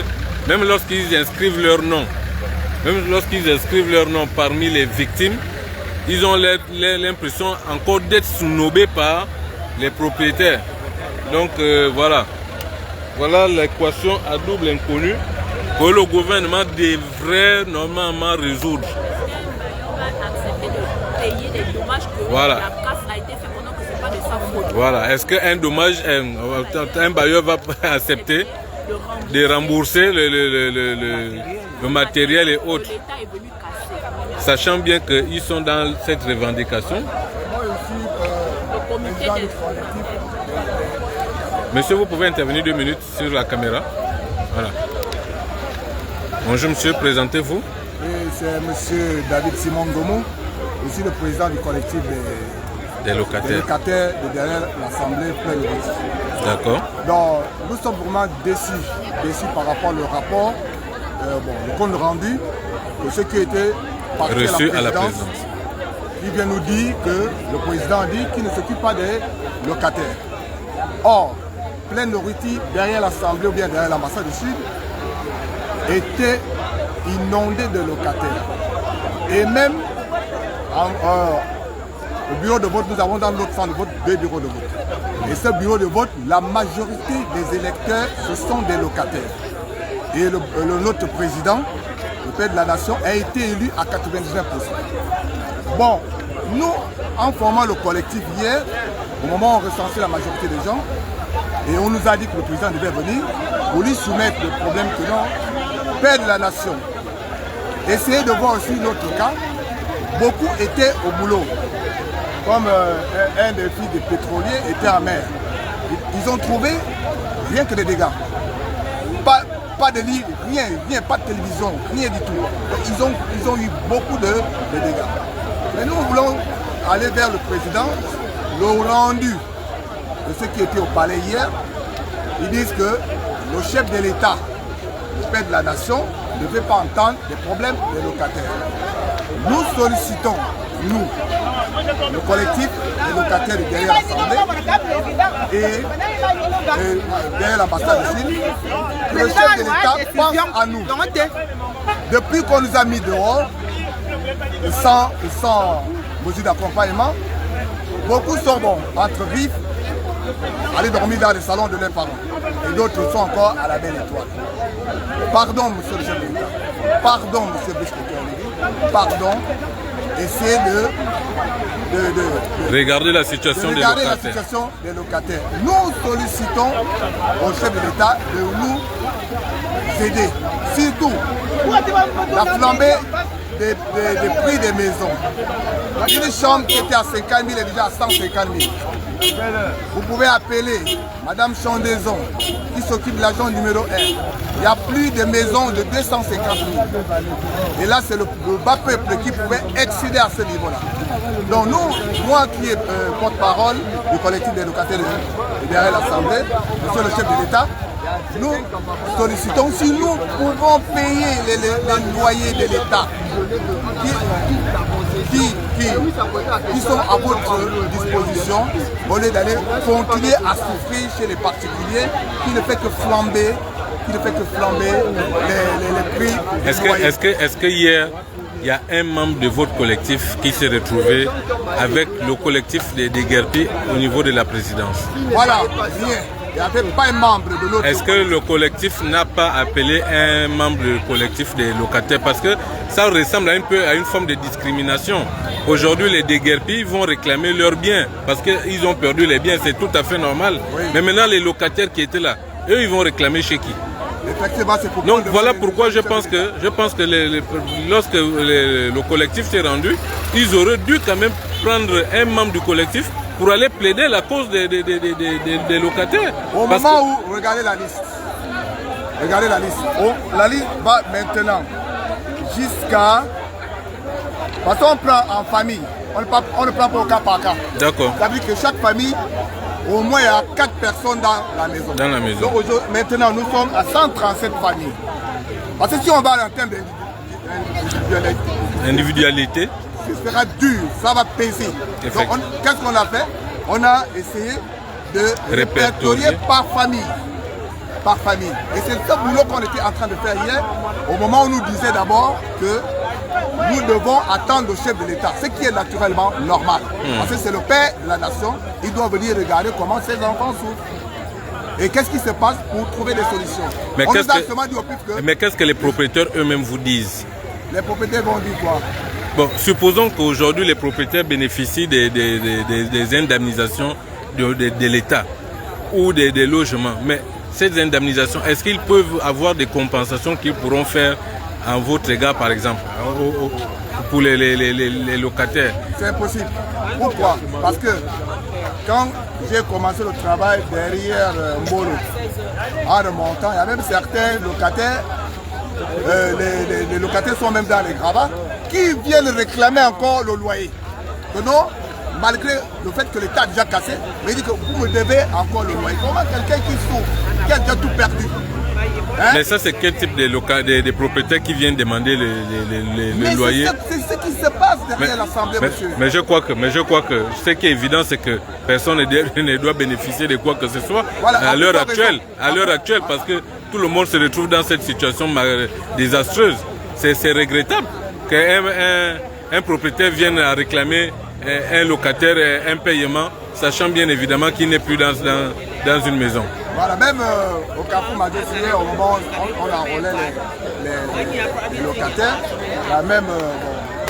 même lorsqu'ils inscrivent leur nom, parmi les victimes, ils ont l'impression encore d'être snobés par les propriétaires. Donc voilà. Voilà l'équation à double inconnue que le gouvernement devrait normalement résoudre. Voilà. La casse a été faite pendant que ce n'est pas de sa faute. Voilà. Est-ce qu'un dommage, un bailleur va accepter de rembourser le matériel et autres, sachant bien qu'ils sont dans cette revendication? Monsieur, vous pouvez intervenir 2 minutes sur la caméra. Voilà. Bonjour monsieur, présentez-vous. Oui, c'est monsieur David Simon Gomo. Je suis le président du collectif des locataires de derrière l'Assemblée pleine. D'accord. Donc, nous sommes vraiment déçus par rapport au rapport, le compte rendu de ce qui a été reçu à la présidence. Il vient nous dire que le président dit qu'il ne s'occupe pas des locataires. Or, Plaine Noriti, derrière l'Assemblée ou bien derrière l'ambassade du Sud, était inondé de locataires. Et même au bureau de vote, nous avons dans notre centre de vote 2 bureaux de vote. Et ce bureau de vote, la majorité des électeurs, ce sont des locataires. Et notre président, le père de la nation, a été élu à 99%. Bon, nous, en formant le collectif hier, au moment où on recensait la majorité des gens, et on nous a dit que le président devait venir pour lui soumettre le problème que nous, père de la nation. Essayez de voir aussi notre cas. Beaucoup étaient au boulot. Comme un des filles des pétroliers était en mer. Ils ont trouvé rien que des dégâts. Pas de lit, rien, pas de télévision, rien du tout. Donc, ils ont eu beaucoup de dégâts. Mais nous voulons aller vers le président, le rendu de ce qui était au palais hier. Ils disent que le chef de l'État, le père de la nation, ne veut pas entendre les problèmes des locataires. Nous sollicitons, nous, le collectif des locataires de derrière l'Assemblée et derrière l'ambassade du Chine, que le chef de l'État pense à nous. Depuis qu'on nous a mis dehors, et sans mesure d'accompagnement. Beaucoup sont entre vifs, aller dormir dans les salons de leurs parents. Et d'autres sont encore à la belle étoile. Pardon, monsieur le chef de l'État. Pardon, monsieur le chef de l'État. Pardon. Essayez de regarder la situation des locataires. Nous sollicitons au chef de l'État de nous aider. Surtout, la flambée des prix des maisons. Une chambre qui était à 50 000 est déjà à 150 000. Vous pouvez appeler Madame Chandaison qui s'occupe de l'agent numéro 1. Il n'y a plus de maisons de 250 000. Et là, c'est le bas peuple qui pouvait excéder à ce niveau-là. Donc nous, moi qui est porte-parole du collectif des locataires derrière l'Assemblée, monsieur le chef de l'État, nous sollicitons si nous pouvons payer les loyers de l'État qui sont à votre disposition au lieu d'aller continuer à souffrir chez les particuliers qui ne fait que flamber, les prix. Est-ce que hier, il y a un membre de votre collectif qui s'est retrouvé avec le collectif des déguerpis au niveau de la présidence? Voilà, bien. Il n'y avait pas un membre de l'autre. Est-ce que le collectif n'a pas appelé un membre du collectif des locataires? Parce que ça ressemble un peu à une forme de discrimination. Aujourd'hui, les déguerpis vont réclamer leurs biens parce qu'ils ont perdu les biens, c'est tout à fait normal. Oui. Mais maintenant, les locataires qui étaient là, eux, ils vont réclamer chez qui? Donc voilà pourquoi je pense que lorsque le collectif s'est rendu, ils auraient dû quand même prendre un membre du collectif pour aller plaider la cause des locataires. Au moment où, regardez la liste. La liste va maintenant jusqu'à... Parce qu'on prend en famille, on ne prend pas au cas par cas. D'accord. Ça veut dire que chaque famille, au moins il y a 4 personnes dans la maison. Dans la maison. Donc maintenant nous sommes à 137 familles. Parce que si on va en termes d'individualité, ce sera dur, ça va peser. Donc qu'est-ce qu'on a fait? On a essayé de répertorier par famille. Et c'est ce boulot qu'on était en train de faire hier, au moment où nous disait d'abord que nous devons attendre le chef de l'État, ce qui est naturellement normal. Parce que c'est le père de la nation, il doit venir regarder comment ses enfants souffrent. Et qu'est-ce qui se passe pour trouver des solutions? Mais qu'est-ce que les propriétaires eux-mêmes vous disent? Les propriétaires vont dire quoi? Bon, supposons qu'aujourd'hui les propriétaires bénéficient des indemnisations de l'État ou des logements. Mais ces indemnisations, est-ce qu'ils peuvent avoir des compensations qu'ils pourront faire en votre égard, par exemple, pour les locataires? C'est impossible. Pourquoi? Parce que quand j'ai commencé le travail derrière Mbolo, en remontant, il y a même certains locataires, les locataires sont même dans les gravats, qui viennent réclamer encore le loyer. Que non, malgré le fait que l'État a déjà cassé, mais il dit que vous me devez encore le loyer. Comment quelqu'un qui souffre, qui a déjà tout perdu? Mais ça, c'est quel type de propriétaires qui viennent demander le loyer? C'est ce qui se passe derrière l'Assemblée, monsieur. Mais je crois que ce qui est évident, c'est que personne ne doit bénéficier de quoi que ce soit à l'heure actuelle. Parce que tout le monde se retrouve dans cette situation désastreuse. C'est regrettable qu'un propriétaire vienne à réclamer un locataire un paiement, sachant bien évidemment qu'il n'est plus dans une maison. Voilà, même au Carrefour Majesté, au moment où on enrôlait les locataires, il y a même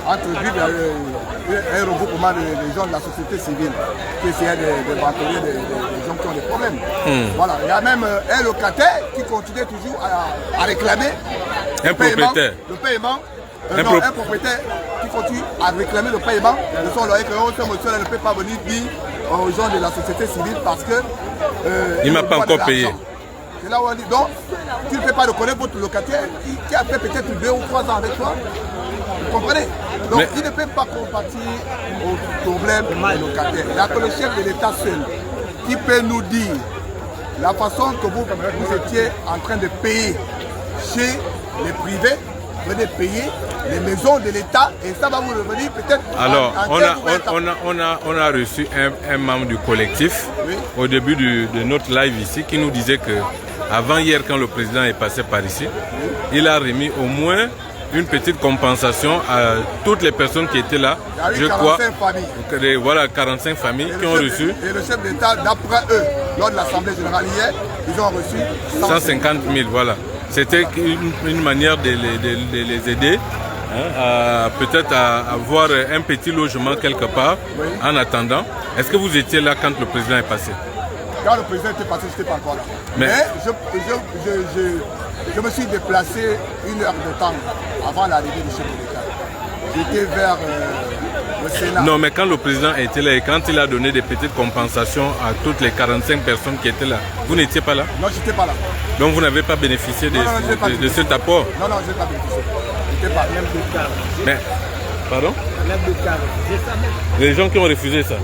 entrevu un regroupement des gens de la société civile qui essayaient de batailler des gens qui ont des problèmes. Voilà, il y a même un locataire qui continuait toujours à réclamer le paiement. Un propriétaire qui continue à réclamer le paiement de son loyer, que ce monsieur ne peut pas venir dire aux gens de la société civile parce que il ne m'a pas encore payé. C'est là où on dit donc, tu ne peux pas reconnaître votre locataire qui a fait peut-être 2 ou 3 ans avec toi. Vous comprenez? Donc il ne peut pas compatir au problème des locataires. Il n'y a que le chef de l'État seul qui peut nous dire la façon que vous étiez en train de payer chez les privés, vous venez payer les maisons de l'État et ça va vous revenir peut-être. Alors, on a reçu un membre du collectif au début de notre live ici qui nous disait que avant hier, quand le président est passé par ici, il a remis au moins une petite compensation à toutes les personnes qui étaient là. Il y a eu 45 familles. Voilà, 45 familles qui ont reçu. Et le chef d'État, d'après eux, lors de l'Assemblée générale hier, ils ont reçu 150 000. Voilà. C'était une manière de les aider. Hein, peut-être à avoir un petit logement quelque part en attendant. Est-ce que vous étiez là quand le président est passé? Quand le président était passé, je n'étais pas encore là. Mais je me suis déplacé 1 heure de temps avant l'arrivée du chef de l'État. J'étais vers le Sénat. Non, mais quand le président était là et quand il a donné des petites compensations à toutes les 45 personnes qui étaient là, vous n'étiez pas là? Non, je n'étais pas là. Donc vous n'avez pas bénéficié de cet apport? Non, je n'ai pas bénéficié. Je n'étais pas là. Mais, pardon? Les gens qui ont refusé ça?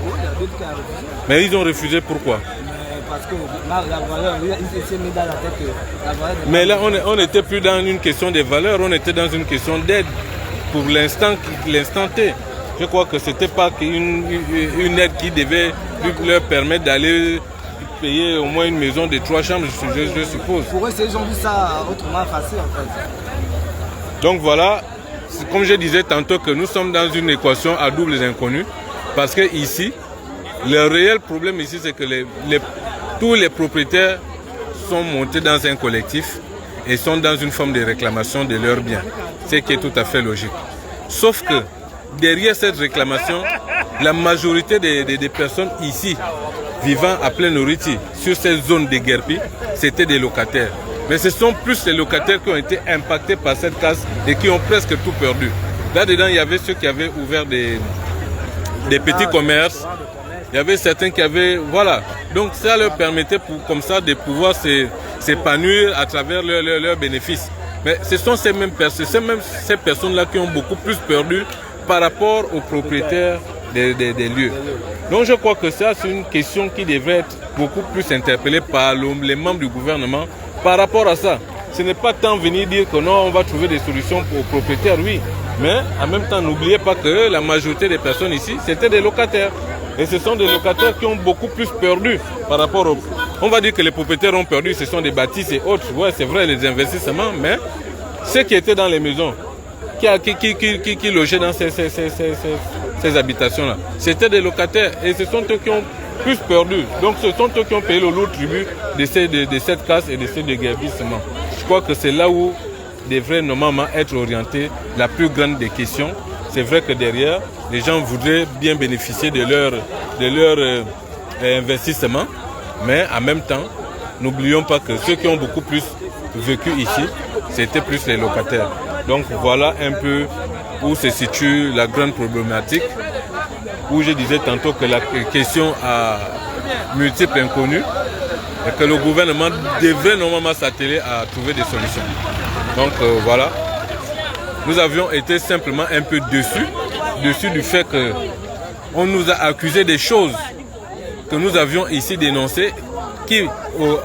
Mais ils ont refusé pourquoi? Parce que la valeur, il s'est mis dans la tête que la valeur... Mais là, on n'était plus dans une question de valeur, on était dans une question d'aide pour l'instant T. Je crois que ce n'était pas une aide qui devait leur permettre d'aller payer au moins une maison de 3 chambres, je suppose. Pour eux, ils ont vu ça autrement facile en fait. Donc voilà, comme je disais tantôt que nous sommes dans une équation à doubles inconnus, parce que ici, le réel problème ici, c'est que tous les propriétaires sont montés dans un collectif et sont dans une forme de réclamation de leurs biens, ce qui est tout à fait logique. Sauf que derrière cette réclamation, la majorité des personnes ici, vivant à Plein-Oriti, sur cette zone de Guerpi, c'était des locataires. Mais ce sont plus les locataires qui ont été impactés par cette casse et qui ont presque tout perdu. Là-dedans, il y avait ceux qui avaient ouvert des petits commerces. Il y avait certains qui avaient... Voilà. Donc ça leur permettait comme ça de pouvoir s'épanouir à travers leurs bénéfices. Mais ce sont ces personnes-là qui ont beaucoup plus perdu par rapport aux propriétaires des lieux. Donc je crois que ça, c'est une question qui devrait être beaucoup plus interpellée par les membres du gouvernement par rapport à ça. Ce n'est pas tant venir dire que non, on va trouver des solutions aux propriétaires, oui. Mais en même temps, n'oubliez pas que la majorité des personnes ici, c'était des locataires. Et ce sont des locataires qui ont beaucoup plus perdu par rapport au... On va dire que les propriétaires ont perdu, ce sont des bâtisses et autres. Ouais, c'est vrai, les investissements, mais ceux qui étaient dans les maisons, qui logeaient dans ces habitations-là, c'était des locataires. Et ce sont eux qui ont plus perdu. Donc ce sont eux qui ont payé le lourd tribut de cette casse et de ces déguerpissements. Je crois que c'est là où devrait normalement être orientée la plus grande des questions. C'est vrai que derrière, les gens voudraient bien bénéficier de leur investissement, mais en même temps, n'oublions pas que ceux qui ont beaucoup plus vécu ici, c'était plus les locataires. Donc voilà un peu où se situe la grande problématique, où je disais tantôt que la question a multiples inconnus et que le gouvernement devrait normalement s'atteler à trouver des solutions. Donc voilà. Nous avions été simplement un peu dessus du fait qu'on nous a accusé des choses que nous avions ici dénoncées qui,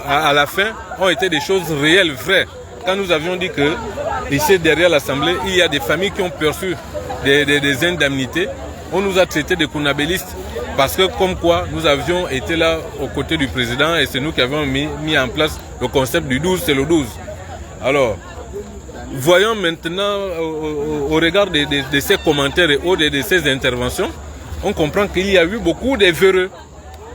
à la fin, ont été des choses réelles, vraies. Quand nous avions dit que ici, derrière l'Assemblée, il y a des familles qui ont perçu des indemnités, on nous a traités de conabélistes parce que comme quoi nous avions été là aux côtés du président et c'est nous qui avions mis en place le concept du 12, c'est le 12. Alors, voyons maintenant, au regard de ces commentaires et de ces interventions, on comprend qu'il y a eu beaucoup de véreux.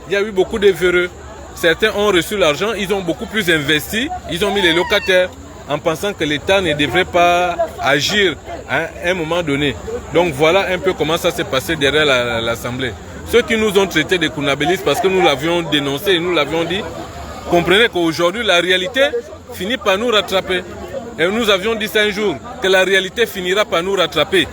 Il y a eu beaucoup de véreux. Certains ont reçu l'argent, ils ont beaucoup plus investi, ils ont mis les locataires en pensant que l'État ne devrait pas agir à un moment donné. Donc voilà un peu comment ça s'est passé derrière l'Assemblée. Ceux qui nous ont traités de conabélistes parce que nous l'avions dénoncé et nous l'avions dit, comprenez qu'aujourd'hui la réalité finit par nous rattraper. Et nous avions dit ça un jour, que la réalité finira par nous rattraper.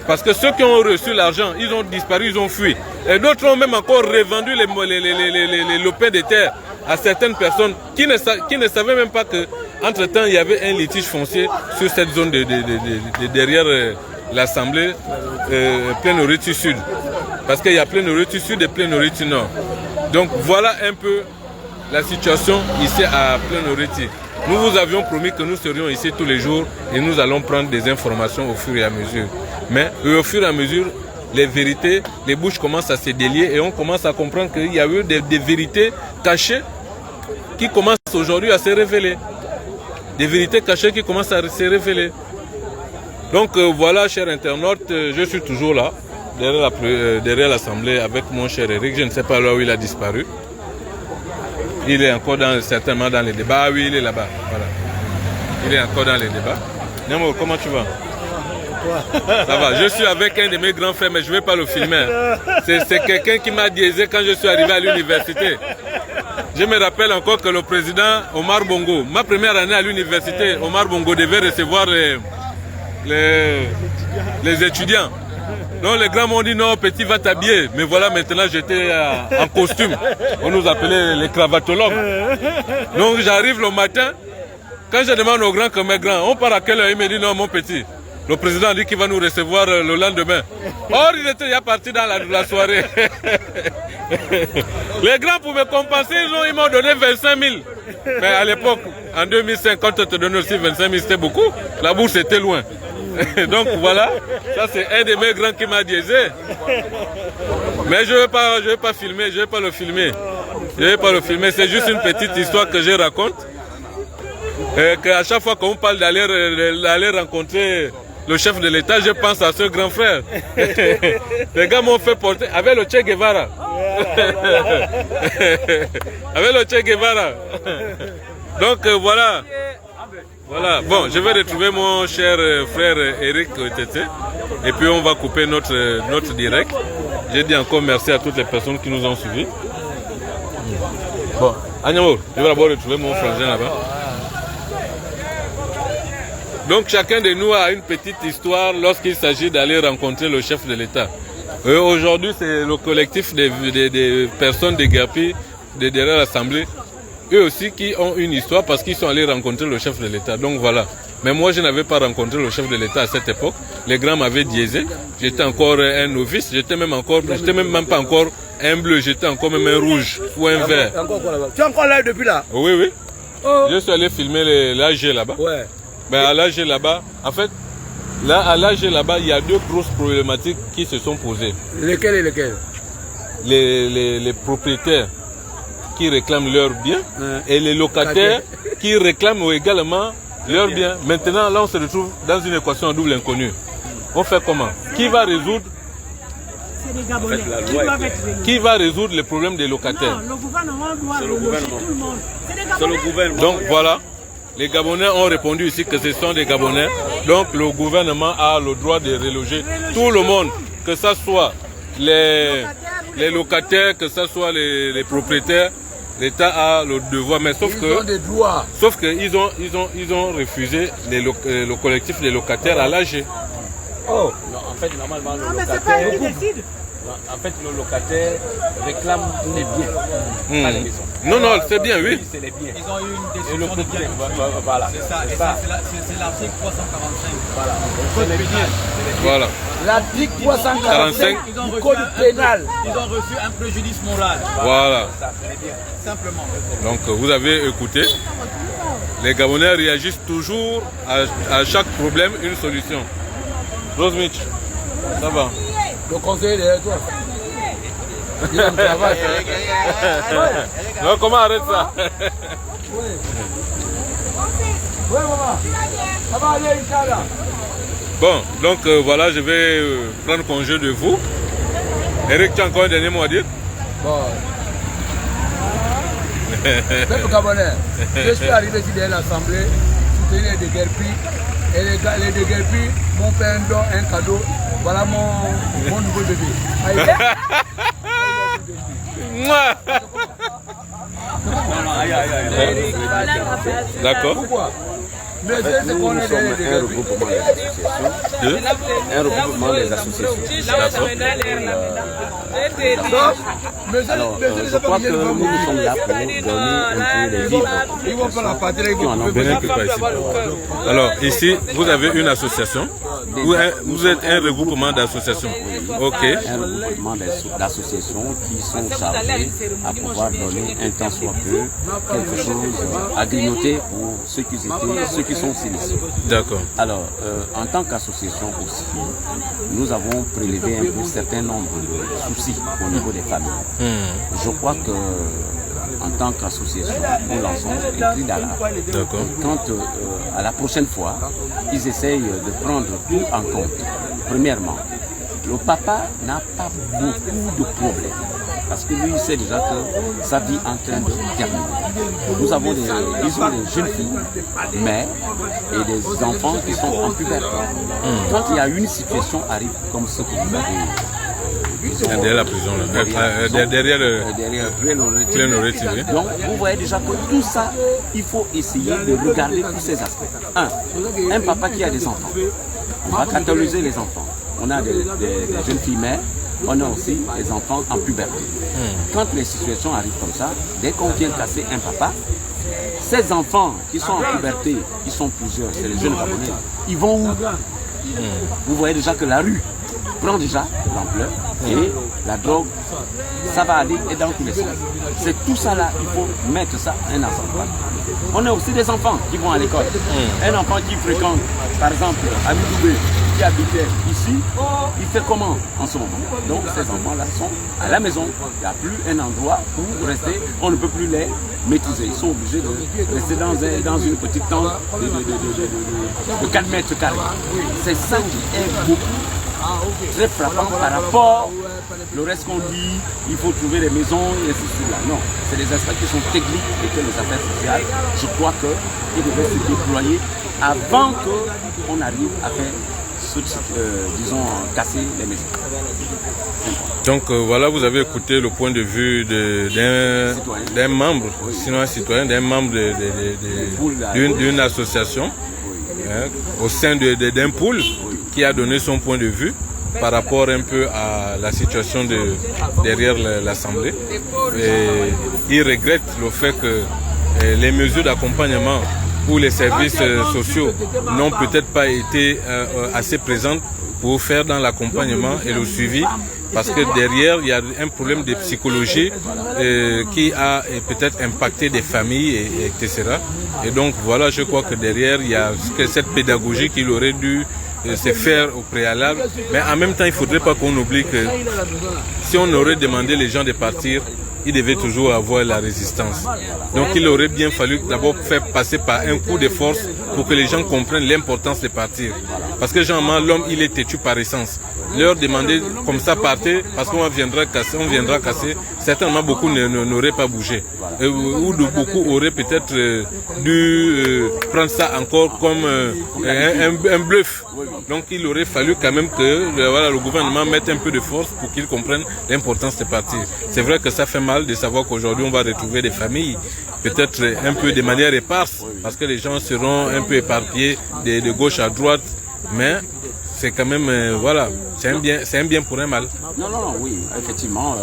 Parce que ceux qui ont reçu l'argent, ils ont disparu, ils ont fui. Et d'autres ont même encore revendu les lopins de terre à certaines personnes qui ne savaient même pas qu'entre-temps, il y avait un litige foncier sur cette zone derrière l'Assemblée Plein-Oriti Sud. Parce qu'il y a Plein-Oriti Sud et Plein-Oriti Nord. Donc voilà un peu la situation ici à Plein-Oriti. Nous vous avions promis que nous serions ici tous les jours et nous allons prendre des informations au fur et à mesure. Mais au fur et à mesure, les vérités, les bouches commencent à se délier et on commence à comprendre qu'il y a eu des vérités cachées qui commencent aujourd'hui à se révéler. Des vérités cachées qui commencent à se révéler. Donc voilà, chers internautes, je suis toujours là, derrière l'Assemblée avec mon cher Eric. Je ne sais pas là où il a disparu. Il est encore certainement dans les débats. Ah oui, il est là-bas. Voilà. Il est encore dans les débats. Nemo, comment tu vas? Ça va, je suis avec un de mes grands frères, mais je ne vais pas le filmer. C'est quelqu'un qui m'a diésé quand je suis arrivé à l'université. Je me rappelle encore que le président Omar Bongo, ma première année à l'université, Omar Bongo devait recevoir les étudiants. Donc les grands m'ont dit non, petit, va t'habiller. Mais voilà, maintenant j'étais en costume. On nous appelait les cravatologues. Donc j'arrive le matin. Quand je demande aux grands comme mes grands, on part à quelle heure? Il me dit non, mon petit. Le président dit qu'il va nous recevoir le lendemain. Or, il était déjà parti dans la soirée. Les grands, pour me compenser, ils m'ont donné 25 000. Mais à l'époque, en 2005, quand on te donnait aussi 25 000, c'était beaucoup. La bourse était loin. Donc voilà, ça c'est un de mes grands qui m'a diésé. Mais je ne vais pas filmer, je ne vais pas le filmer. Je ne vais pas le filmer, c'est juste une petite histoire que je raconte. Qu'à chaque fois qu'on parle d'aller rencontrer le chef de l'État, je pense à ce grand frère. Les gars m'ont fait porter avec le Che Guevara. Avec le Che Guevara. Donc voilà. Voilà. Bon, je vais retrouver mon cher frère Eric Tété. Et puis on va couper notre direct. J'ai dit encore merci à toutes les personnes qui nous ont suivis. Bon, Agnamo, je vais d'abord retrouver mon frangin là-bas. Donc chacun de nous a une petite histoire lorsqu'il s'agit d'aller rencontrer le chef de l'État. Aujourd'hui, c'est le collectif des personnes déguerpies derrière l'Assemblée. Eux aussi qui ont une histoire parce qu'ils sont allés rencontrer le chef de l'État. Donc voilà. Mais moi, je n'avais pas rencontré le chef de l'État à cette époque. Les grands m'avaient diésé. J'étais encore un novice. J'étais même pas encore un bleu. J'étais encore même un rouge ou un vert. Tu es encore là depuis là? Oui, oui. Oh. Je suis allé filmer l'AG là-bas. Ouais. Mais à l'AG là-bas, en fait, là, à l'AG là-bas, il y a deux grosses problématiques qui se sont posées. Lesquelles et lesquelles? Les propriétaires qui réclament leurs biens et les locataires qui réclament également leurs biens. Maintenant, là, on se retrouve dans une équation à double inconnue. On fait comment? Qui va résoudre? C'est les Gabonais. Qui va résoudre les problèmes des locataires? Non, le gouvernement doit reloger tout le monde. C'est le gouvernement. Donc voilà. Les Gabonais ont répondu ici que ce sont des Gabonais. Donc le gouvernement a le droit de reloger tout le monde, que ce soit les locataires, que ce soit les propriétaires. L'État a le devoir, mais sauf qu'ils ont refusé le collectif des locataires à l'AG. Oh, non, en fait, normalement, le locataire... En fait, le locataire réclame les biens, pas les maisons. Non, non, c'est bien, oui. C'est les biens. Ils ont eu une décision de biens. Voilà. C'est ça, c'est l'article 345. Voilà. C'est les biens. Voilà. L'article 345 du code pénal. Ils ont reçu un préjudice moral. Voilà. Simplement. Donc, vous avez écouté. Les Gabonais réagissent toujours à chaque problème une solution. Rose Mitch, ça va? Le conseiller derrière toi. Il a un travail. Non, comment arrête ça? Bon, donc voilà, je vais prendre congé de vous. Eric, tu as encore un dernier mot à dire? Bon. Peuple gabonais, je suis arrivé ici derrière l'Assemblée, soutenir les déguerpis. Et les déguerpis m'ont fait un don, un cadeau. Voilà mon nouveau bébé. D'accord. Pourquoi? Nous sommes un regroupement des associations. Alors, je crois que nous sommes là pour donner un peu les vivres. Alors, ici, vous avez une association. Vous êtes un regroupement d'associations. Ok. Un regroupement d'associations qui sont chargées à pouvoir donner un temps soit peu quelque chose à grignoter pour ceux qui sont silencieux. D'accord. Alors, en tant qu'association aussi, nous avons prélevé un certain nombre de soucis au niveau des familles. Je crois que, en en tant qu'association, nous lançons un cri d'alarme. Quand à la prochaine fois, ils essayent de prendre tout en compte. Premièrement, le papa n'a pas beaucoup de problèmes. Parce que lui, il sait déjà que sa vie est en train de terminer. Ils ont des jeunes filles, mères et des enfants qui sont en puberté. Quand il y a une situation arrive comme ce que vous avez derrière la prison, derrière Plénoré TV. Donc, vous voyez déjà que tout ça, il faut essayer de regarder tous ces aspects. Un papa qui a des enfants, on va catalogiser les enfants. On a des jeunes filles mères, on a aussi des enfants en puberté. Quand les situations arrivent comme ça, dès qu'on vient casser un papa, ces enfants qui sont en puberté, ils sont plusieurs, c'est les jeunes Gabonais, ils vont où? Vous voyez déjà que la rue prend déjà l'ampleur et la drogue, ça va aller et dans tous les sens. C'est tout ça là, il faut mettre ça en ensemble. On a aussi des enfants qui vont à l'école. Un enfant qui fréquente, par exemple, à Midoubé, qui habitait ici, il fait comment en ce moment? Donc ces enfants-là sont à la maison. Il n'y a plus un endroit où rester. On ne peut plus les maîtriser. Ils sont obligés de rester dans une petite tente de 4 mètres carrés. C'est ça qui est beaucoup très frappant par rapport au reste qu'on dit, il faut trouver des maisons et ainsi de suite. Non, c'est des aspects qui sont techniques et que les affaires sociales, je crois qu'ils devraient se déployer avant qu'on arrive à faire, disons, casser les maisons. Donc voilà, vous avez écouté le point de vue d'un membre, sinon un citoyen, d'un membre d'une association au sein d'un pool qui a donné son point de vue par rapport un peu à la situation derrière l'Assemblée. Et il regrette le fait que les mesures d'accompagnement pour les services sociaux n'ont peut-être pas été assez présentes pour faire dans l'accompagnement et le suivi, parce que derrière il y a un problème de psychologie qui a peut-être impacté des familles, etc. Et donc voilà, je crois que derrière il y a cette pédagogie qu'il aurait dû se faire au préalable, mais en même temps il ne faudrait pas qu'on oublie que si on aurait demandé les gens de partir, il devait toujours avoir la résistance. Donc il aurait bien fallu d'abord faire passer par un coup de force pour que les gens comprennent l'importance de partir. Parce que généralement l'homme il est têtu par essence. Leur demander comme ça partez parce qu'on viendra casser, certainement beaucoup n'auraient pas bougé. Ou beaucoup auraient peut-être dû prendre ça encore comme un bluff. Donc il aurait fallu quand même que le gouvernement mette un peu de force pour qu'ils comprennent l'importance de partir. C'est vrai que ça fait mal de savoir qu'aujourd'hui on va retrouver des familles, peut-être un peu de manière éparse, parce que les gens seront un peu éparpillés de gauche à droite, mais c'est quand même, voilà, c'est un bien pour un mal. Non, oui, effectivement,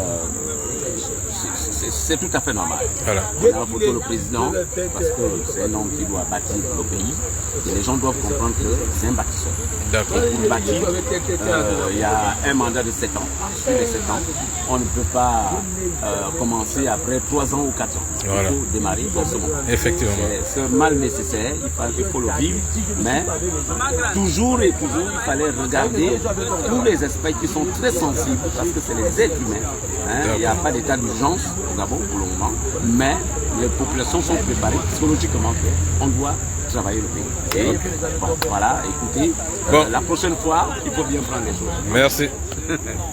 c'est tout à fait normal. Voilà. On a voté le président parce que c'est un homme qui doit bâtir le pays et les gens doivent comprendre que c'est un bâtisseur. D'accord. Et pour bâtir, il y a un mandat de 7 ans. Sur les 7 ans, on ne peut pas commencer après 3 ans ou 4 ans. Voilà. Il faut démarrer en ce moment. Effectivement. C'est mal nécessaire, il faut le vivre, mais toujours et toujours, il fallait regarder tous les aspects qui sont très sensibles parce que c'est les êtres humains. Il n'y a pas d'état d'urgence au Gabon pour le moment, mais les populations sont préparées psychologiquement qu'on doit travailler le pays. Et bon, voilà, écoutez, la prochaine fois, il faut bien prendre les choses. Merci.